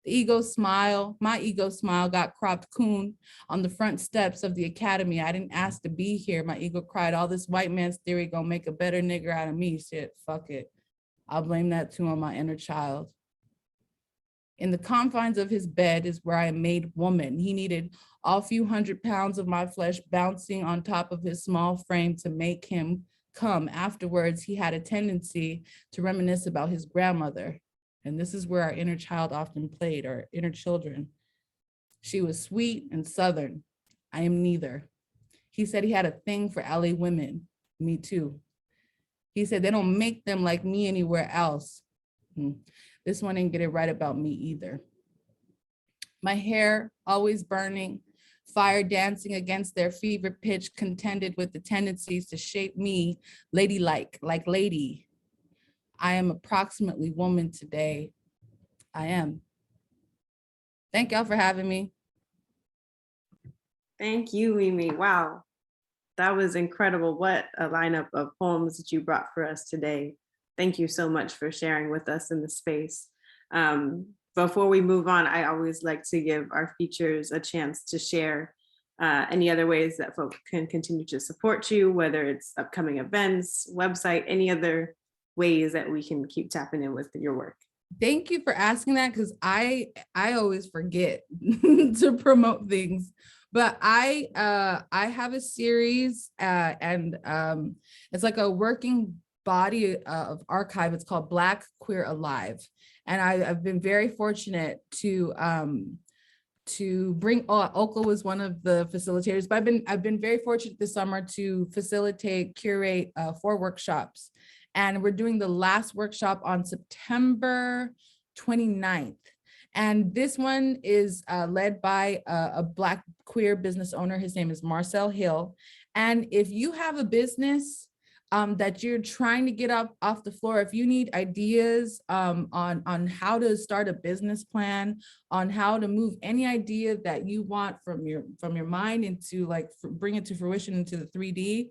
The ego smile, my ego smile got cropped coon on the front steps of the academy. I didn't ask to be here. My ego cried, all this white man's theory gonna make a better nigger out of me. Shit, fuck it. I'll blame that too on my inner child. In the confines of his bed is where I am made woman. He needed all few 100 pounds of my flesh bouncing on top of his small frame to make him come. Afterwards, he had a tendency to reminisce about his grandmother. And this is where our inner child often played, our inner children. She was sweet and Southern. I am neither. He said he had a thing for LA women. Me too. He said they don't make them like me anywhere else. This one didn't get it right about me either. My hair always burning, fire dancing against their fever pitch, contended with the tendencies to shape me ladylike, like lady. I am approximately woman today. I am. Thank y'all for having me. Thank you, Mimi. Wow, that was incredible. What a lineup of poems that you brought for us today. Thank you so much for sharing with us in the space. Before we move on, I always like to give our features a chance to share any other ways that folks can continue to support you, whether it's upcoming events, website, any other ways that we can keep tapping in with your work. Thank you for asking that, because I always forget to promote things. But I have a series and it's like a working body of archive. It's called Black Queer Alive, and I've been very fortunate to bring. Oka was one of the facilitators, but I've been very fortunate this summer to facilitate, curate 4 workshops. And we're doing the last workshop on September 29th. And this one is led by a Black queer business owner. His name is Marcel Hill. And if you have a business that you're trying to get up off the floor, if you need ideas on how to start a business plan, on how to move any idea that you want from your mind into, like, bring it to fruition into the 3D,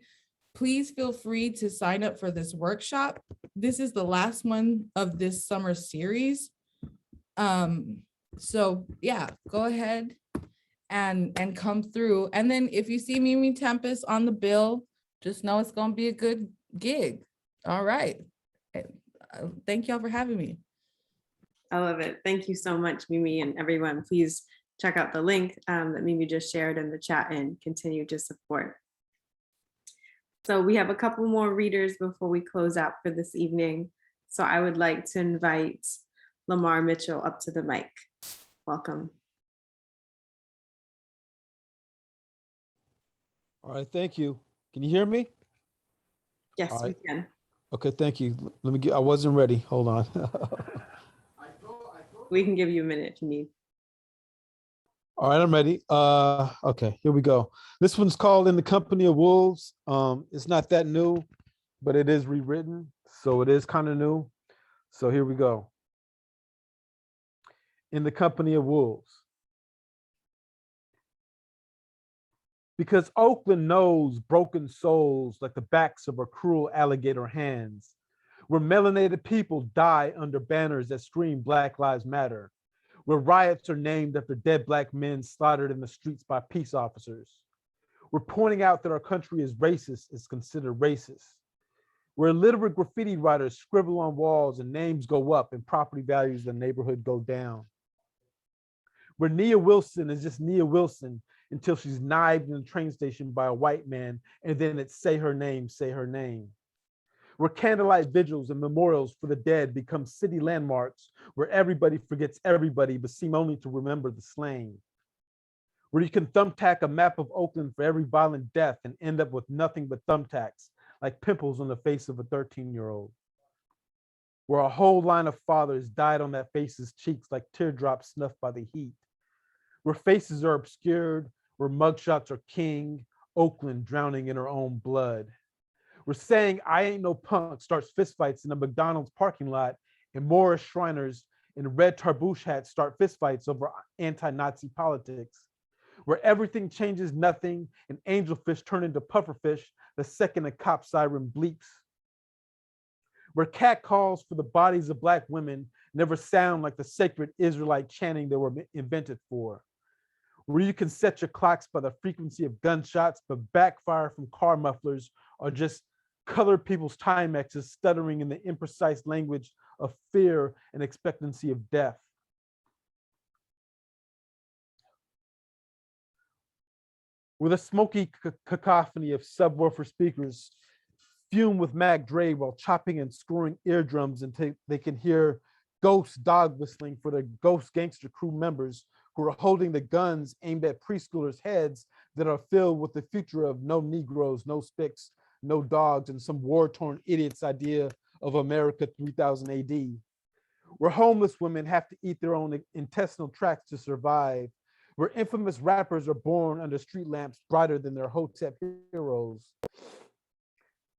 please feel free to sign up for this workshop. This is the last one of this summer series. So yeah, go ahead and come through. And then if you see Mimi Tempest on the bill, just know it's gonna be a good gig. All right. Thank y'all for having me. I love it. Thank you so much, Mimi, and everyone. Please check out the link that Mimi just shared in the chat and continue to support. So we have a couple more readers before we close out for this evening. So I would like to invite Lamar Mitchell up to the mic. Welcome. All right, thank you. Can you hear me? Yes, All right. we can. Okay, thank you. Let me get, I wasn't ready. Hold on. We can give you a minute if you need. All right, I'm ready. Okay, here we go. This one's called In the Company of Wolves. It's not that new, but it is rewritten, so it is kind of new. So here we go. In the Company of Wolves. Because Oakland knows broken souls like the backs of her cruel alligator hands, where melanated people die under banners that scream Black Lives Matter, where riots are named after dead Black men slaughtered in the streets by peace officers. We're pointing out that our country is racist, is considered racist, where illiterate graffiti writers scribble on walls and names go up and property values in the neighborhood go down, where Nia Wilson is just Nia Wilson until she's knifed in the train station by a white man, and then it's say her name, where candlelight vigils and memorials for the dead become city landmarks, where everybody forgets everybody but seem only to remember the slain, where you can thumbtack a map of Oakland for every violent death and end up with nothing but thumbtacks, like pimples on the face of a 13-year-old, where a whole line of fathers died on that face's cheeks like teardrops snuffed by the heat, where faces are obscured, where mugshots are king, Oakland drowning in her own blood. We're saying I ain't no punk starts fistfights in a McDonald's parking lot, and Morris Shriners in red tarbouche hats start fistfights over anti-Nazi politics, where everything changes nothing and angelfish turn into pufferfish the second a cop siren bleeps, where cat calls for the bodies of Black women never sound like the sacred Israelite chanting they were invented for, where you can set your clocks by the frequency of gunshots, but backfire from car mufflers are just colored people's Timexes stuttering in the imprecise language of fear and expectancy of death. With a smoky cacophony of subwoofer speakers fume with Mac Dre while chopping and screwing eardrums until they can hear ghost dog whistling for the ghost gangster crew members who are holding the guns aimed at preschoolers' heads that are filled with the future of no Negroes, no spics, no dogs, and some war-torn idiot's idea of America 3000 AD, where homeless women have to eat their own intestinal tracts to survive, where infamous rappers are born under street lamps brighter than their Hotep heroes,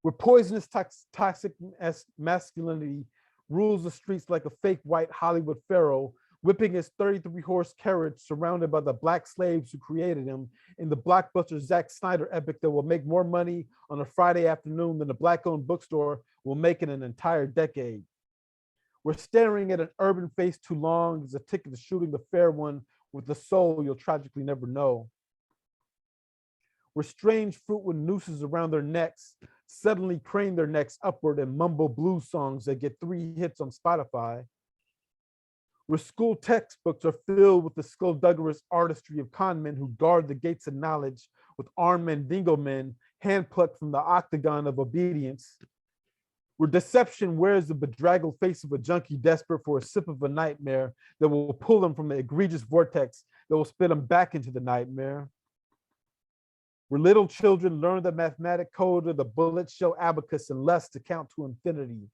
where poisonous toxic masculinity rules the streets like a fake white Hollywood pharaoh, whipping his 33-horse carriage surrounded by the black slaves who created him in the blockbuster Zack Snyder epic that will make more money on a Friday afternoon than a black-owned bookstore will make in an entire decade. We're staring at an urban face too long as a ticket to shooting the fair one with the soul you'll tragically never know. Where strange fruit with nooses around their necks suddenly crane their necks upward and mumble blues songs that get 3 hits on Spotify. Where school textbooks are filled with the skullduggerous artistry of con men who guard the gates of knowledge with armed mandingo men hand-plucked from the octagon of obedience. Where deception wears the bedraggled face of a junkie desperate for a sip of a nightmare that will pull them from the egregious vortex that will spit them back into the nightmare. Where little children learn the mathematic code of the bullet shell abacus and lust to count to infinity.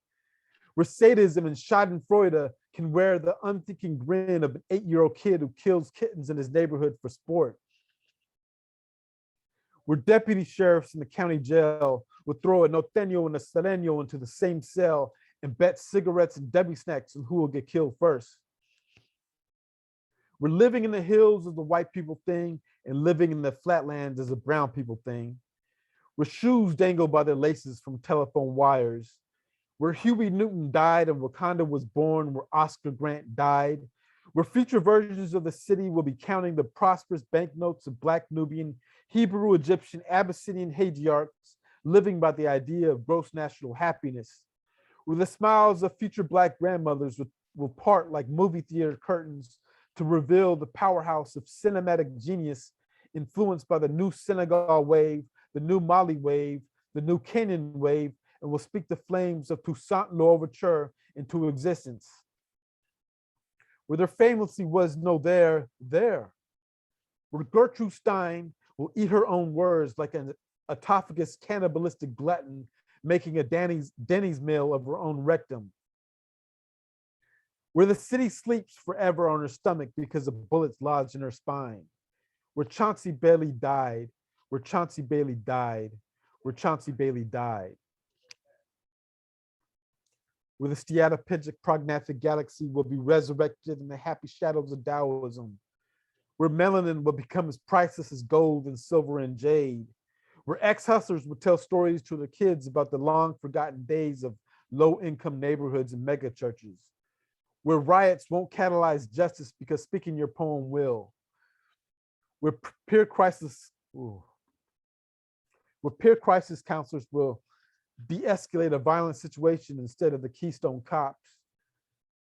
Where sadism and schadenfreude can wear the unthinking grin of an 8-year-old kid who kills kittens in his neighborhood for sport. Where deputy sheriffs in the county jail would throw a norteño and a sereno into the same cell and bet cigarettes and Debbie snacks on who will get killed first. We're living in the hills is the white people thing and living in the flatlands is a brown people thing. Where shoes dangle by their laces from telephone wires. Where Huey Newton died and Wakanda was born, where Oscar Grant died. Where future versions of the city will be counting the prosperous banknotes of Black Nubian, Hebrew, Egyptian, Abyssinian hagiarchs living by the idea of gross national happiness. Where the smiles of future Black grandmothers will part like movie theater curtains to reveal the powerhouse of cinematic genius influenced by the new Senegal wave, the new Mali wave, the new Kenyan wave, and will speak the flames of Toussaint Louverture into existence. Where there famously was no there. Where Gertrude Stein will eat her own words like an autophagus cannibalistic glutton, making a Denny's meal of her own rectum. Where the city sleeps forever on her stomach because of bullets lodged in her spine. Where Chauncey Bailey died, where Chauncey Bailey died, where Chauncey Bailey died. Where the steatopygic prognathic galaxy will be resurrected in the happy shadows of Taoism. Where melanin will become as priceless as gold and silver and jade. Where ex-hustlers will tell stories to their kids about the long forgotten days of low-income neighborhoods and mega churches. Where riots won't catalyze justice because speaking your poem will. Where peer crisis counselors will de-escalate a violent situation instead of the Keystone Cops.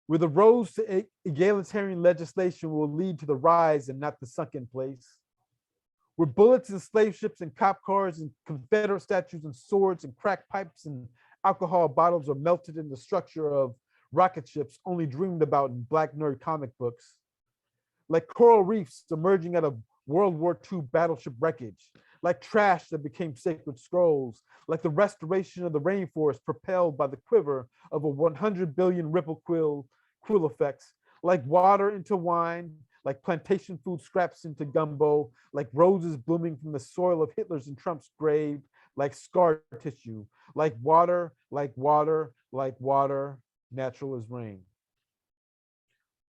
Where the roads to egalitarian legislation will lead to the rise and not the sunken place. Where bullets and slave ships and cop cars and Confederate statues and swords and crack pipes and alcohol bottles are melted in the structure of rocket ships only dreamed about in Black nerd comic books. Like coral reefs emerging out of World War II battleship wreckage. Like trash that became sacred scrolls. Like the restoration of the rainforest propelled by the quiver of a 100 billion ripple quill effects. Like water into wine. Like plantation food scraps into gumbo. Like roses blooming from the soil of Hitler's and Trump's grave. Like scar tissue. Like water, like water, like water. Natural as rain.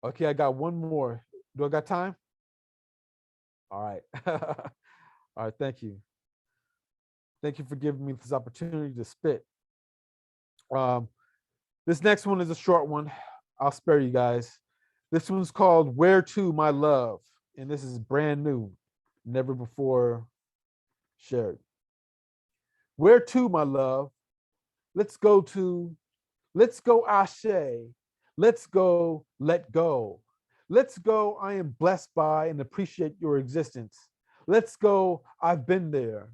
Okay, I got one more. Do I got time? All right. All right, thank you. Thank you for giving me this opportunity to spit. This next one is a short one. I'll spare you guys. This one's called Where To My Love, and this is brand new, never before shared. Where to, my love? Let's go Ashe. Let's go, let go. Let's go, I am blessed by and appreciate your existence. Let's go, I've been there.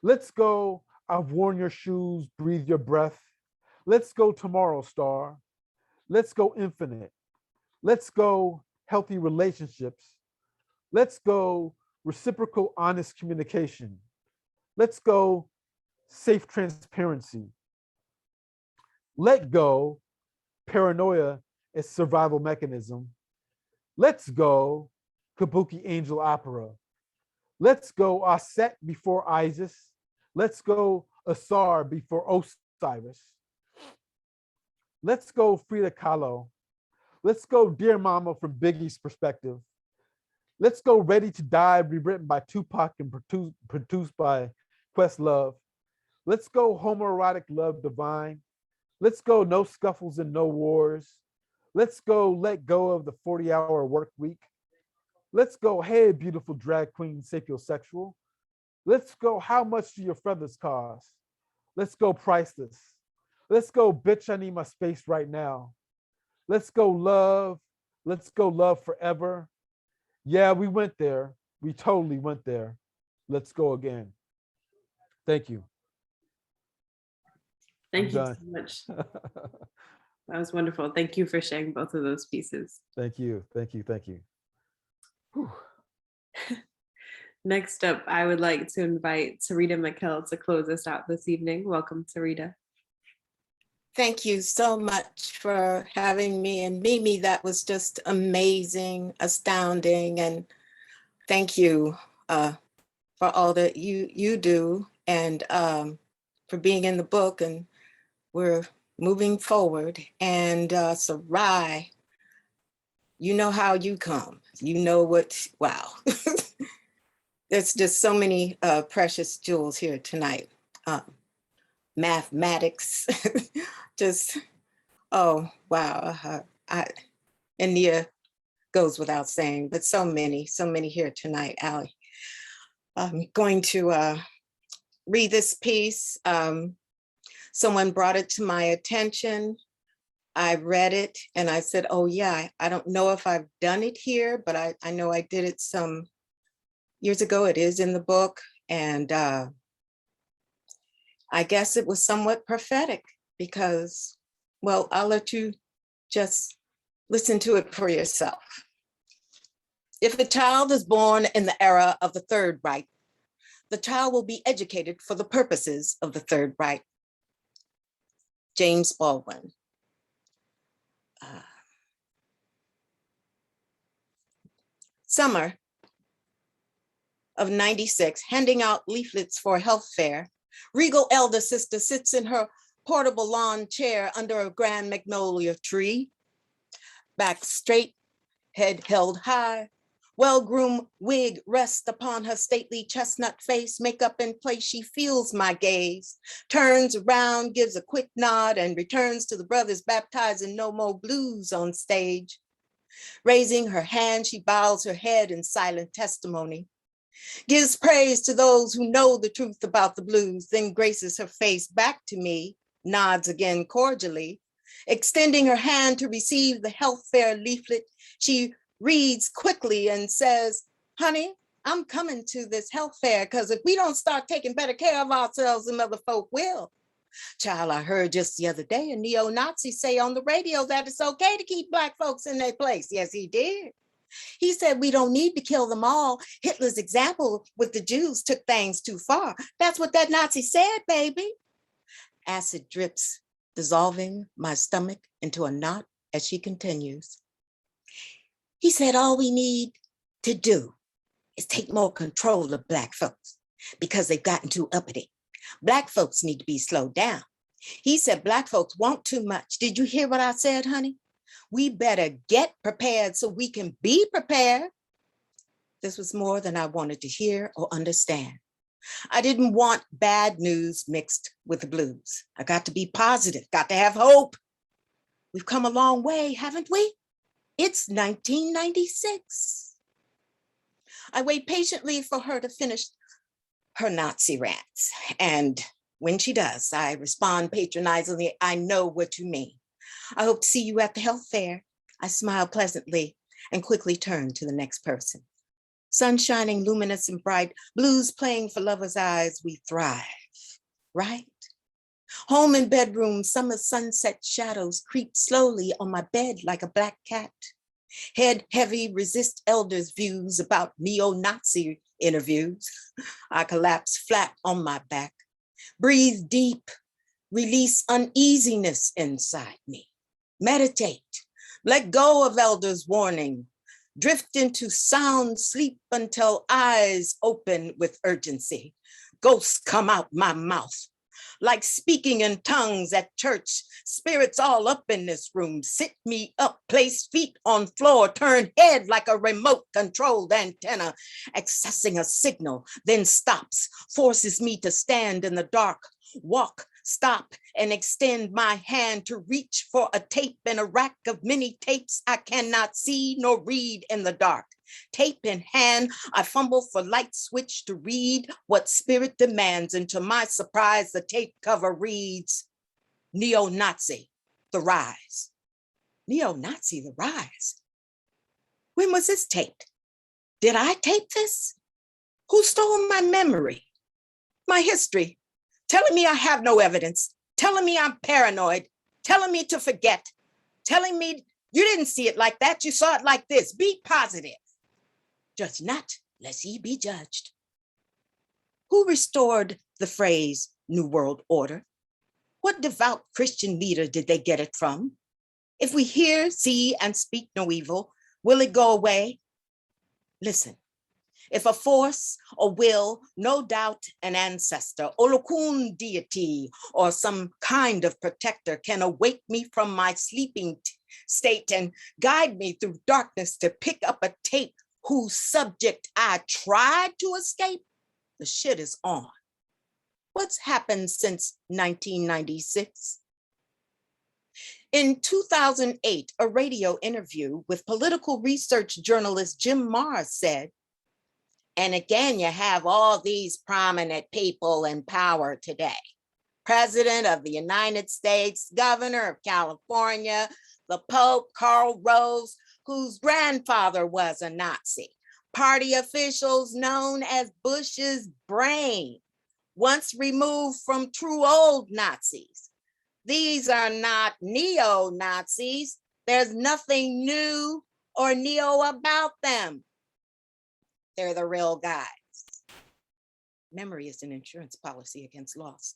Let's go, I've worn your shoes, breathe your breath. Let's go tomorrow, star. Let's go infinite. Let's go healthy relationships. Let's go reciprocal honest communication. Let's go safe transparency. Let go paranoia as survival mechanism. Let's go kabuki angel opera. Let's go Aset before Isis. Let's go Asar before Osiris. Let's go Frida Kahlo. Let's go Dear Mama from Biggie's perspective. Let's go Ready to Die, rewritten by Tupac and produced by Questlove. Let's go Homoerotic Love Divine. Let's go No Scuffles and No Wars. Let's go Let Go of the 40-Hour Work Week. Let's go Hey Beautiful Drag Queen Sapiosexual. Let's go How Much Do Your Feathers Cost? Let's go Priceless. Let's go Bitch I Need My Space Right Now. Let's go Love. Let's go Love Forever. Yeah, we went there. We totally went there. Let's go again. Thank you. Thank you done. so much. That was wonderful. Thank you for sharing both of those pieces. Thank you. Thank you. Thank you. Whew. Next up, I would like to invite Sarita Mikhail to close us out this evening. Welcome, Sarita. Thank you so much for having me. And Mimi, that was just amazing, astounding. And thank you for all that you do and for being in the book. And we're moving forward. And Sarai, you know how you come. You know what, wow. There's just so many precious jewels here tonight. Mathematics, just, oh, wow. And Nia goes without saying, but so many here tonight, Allie. I'm going to read this piece. Someone brought it to my attention. I read it and I said, oh yeah, I don't know if I've done it here, but I know I did it some years ago. It is in the book. And I guess it was somewhat prophetic because, well, I'll let you just listen to it for yourself. If a child is born in the era of the Third Right, the child will be educated for the purposes of the Third Right. James Baldwin. Summer of '96, handing out leaflets for a health fair, regal elder sister sits in her portable lawn chair under a grand magnolia tree, back straight, head held high, well-groomed wig rests upon her stately chestnut face, makeup in place, she feels my gaze, turns around, gives a quick nod, and returns to the brothers baptizing No Mo Blues on stage. Raising her hand, she bows her head in silent testimony, gives praise to those who know the truth about the blues, then graces her face back to me, nods again cordially, extending her hand to receive the health fair leaflet. She reads quickly and says, honey, I'm coming to this health fair because if we don't start taking better care of ourselves, then other folk will. Child, I heard just the other day a neo-Nazi say on the radio that it's okay to keep Black folks in their place. Yes, he did. He said we don't need to kill them all. Hitler's example with the Jews took things too far. That's what that Nazi said, baby. Acid drips, dissolving my stomach into a knot as she continues. He said all we need to do is take more control of Black folks because they've gotten too uppity. Black folks need to be slowed down. He said Black folks want too much. Did you hear what I said, honey? We better get prepared so we can be prepared. This was more than I wanted to hear or understand. I didn't want bad news mixed with the blues. I got to be positive, got to have hope. We've come a long way, haven't we? It's 1996. I wait patiently for her to finish her Nazi rants. And when she does, I respond patronizingly, I know what you mean. I hope to see you at the health fair. I smile pleasantly and quickly turn to the next person. Sun shining luminous and bright, blues playing for lovers' eyes, we thrive, right? Home and bedroom, summer sunset shadows creep slowly on my bed like a black cat. Head heavy, resist elders' views about neo-Nazi interviews. I collapse flat on my back, breathe deep, release uneasiness inside me. Meditate, let go of elders' warning, drift into sound sleep until eyes open with urgency. Ghosts come out my mouth. like speaking in tongues at church. Spirits all up in this room. Sit me up, place feet on floor, turn head like a remote controlled antenna, accessing a signal, then stops, forces me to stand in the dark, walk, stop, and extend my hand to reach for a tape in a rack of many tapes I cannot see nor read in the dark. Tape in hand, I fumble for light switch to read what spirit demands, and to my surprise, the tape cover reads, Neo-Nazi, the rise. Neo-Nazi, the rise. When was this taped? Did I tape this? Who stole my memory, my history, telling me I have no evidence, telling me I'm paranoid, telling me to forget, telling me you didn't see it like that, you saw it like this. Be positive. Judge not, lest ye be judged. Who restored the phrase New World Order? What devout Christian leader did they get it from? If we hear, see, and speak no evil, will it go away? Listen, if a force, a will, no doubt an ancestor, Olokun deity, or some kind of protector can awake me from my sleeping state and guide me through darkness to pick up a tape whose subject I tried to escape, the shit is on. What's happened since 1996? In 2008, a radio interview with political research journalist Jim Mars said, and again, you have all these prominent people in power today. President of the United States, Governor of California, the Pope, Karl Rove, whose grandfather was a Nazi, party officials known as Bush's brain, once removed from true old Nazis. These are not neo-Nazis. There's nothing new or neo about them. They're the real guys. Memory is an insurance policy against loss.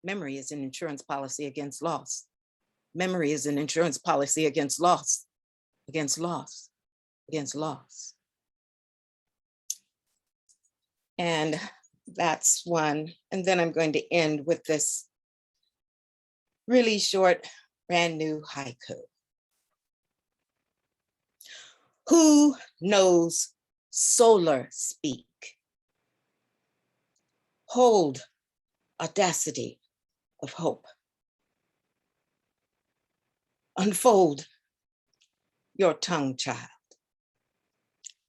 Memory is an insurance policy against loss. Memory is an insurance policy against loss. Against loss, against loss. And that's one. And then I'm going to end with this really short, brand new haiku. Who knows solar speak? Hold audacity of hope. Unfold your tongue, child.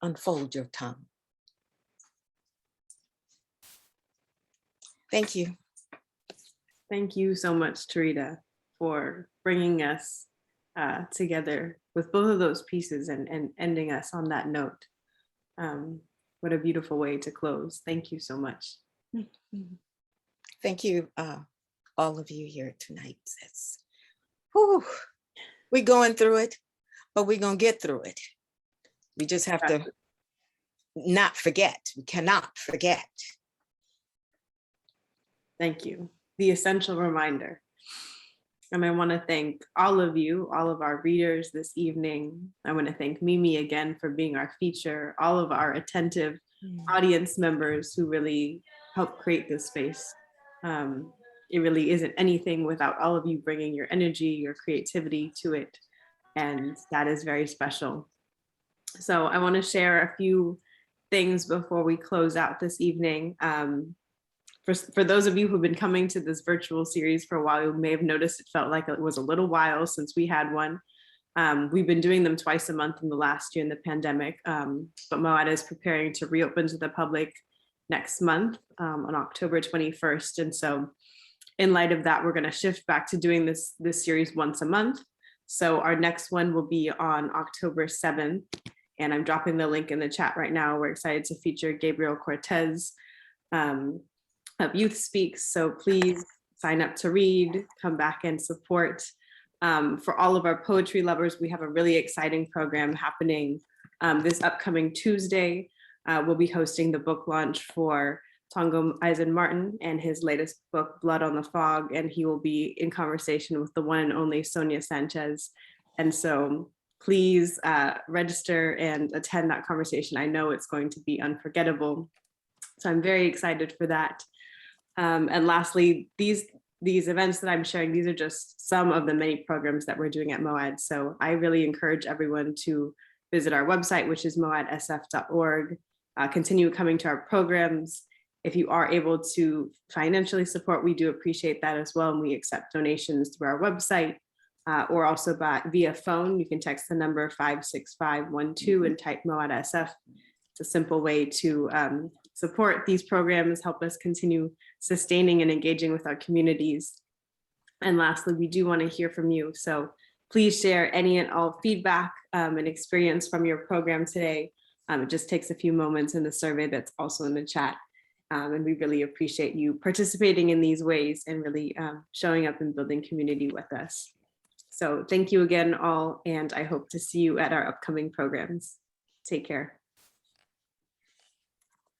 Unfold your tongue. Thank you. Thank you so much, Sarita, for bringing us together with both of those pieces and ending us on that note. What a beautiful way to close. Thank you so much. Thank you, all of you here tonight. We're going through it, but we're gonna get through it. We just have to not forget. We cannot forget. Thank you. The essential reminder. And I want to thank all of you, all of our readers this evening. I want to thank Mimi again for being our feature, all of our attentive audience members who really helped create this space. It really isn't anything without all of you bringing your energy, your creativity to it. And that is very special. So I want to share a few things before we close out this evening. For those of you who've been coming to this virtual series for a while, you may have noticed it felt like it was a little while since we had one. We've been doing them twice a month in the last year in the pandemic, but MoAD is preparing to reopen to the public next month on October 21st. And so in light of that, we're going to shift back to doing this series once a month. So our next one will be on October 7th, and I'm dropping the link in the chat right now. We're excited to feature Gabriel Cortez of Youth Speaks. So please sign up to read, come back and support. For all of our poetry lovers, we have a really exciting program happening this upcoming Tuesday. We'll be hosting the book launch for Tongo Eisen Martin and his latest book, Blood on the Fog, and he will be in conversation with the one and only Sonia Sanchez. And so please register and attend that conversation. I know it's going to be unforgettable. So I'm very excited for that. And lastly, these events that I'm sharing, these are just some of the many programs that we're doing at MoAD. So I really encourage everyone to visit our website, which is moadsf.org, continue coming to our programs. If you are able to financially support, we do appreciate that as well. And we accept donations through our website or also via phone. You can text the number 56512 and type MoAD SF. It's a simple way to support these programs, help us continue sustaining and engaging with our communities. And lastly, we do want to hear from you. So please share any and all feedback and experience from your program today. It just takes a few moments in the survey that's also in the chat. And we really appreciate you participating in these ways and really showing up and building community with us. So thank you again all, and I hope to see you at our upcoming programs. Take care.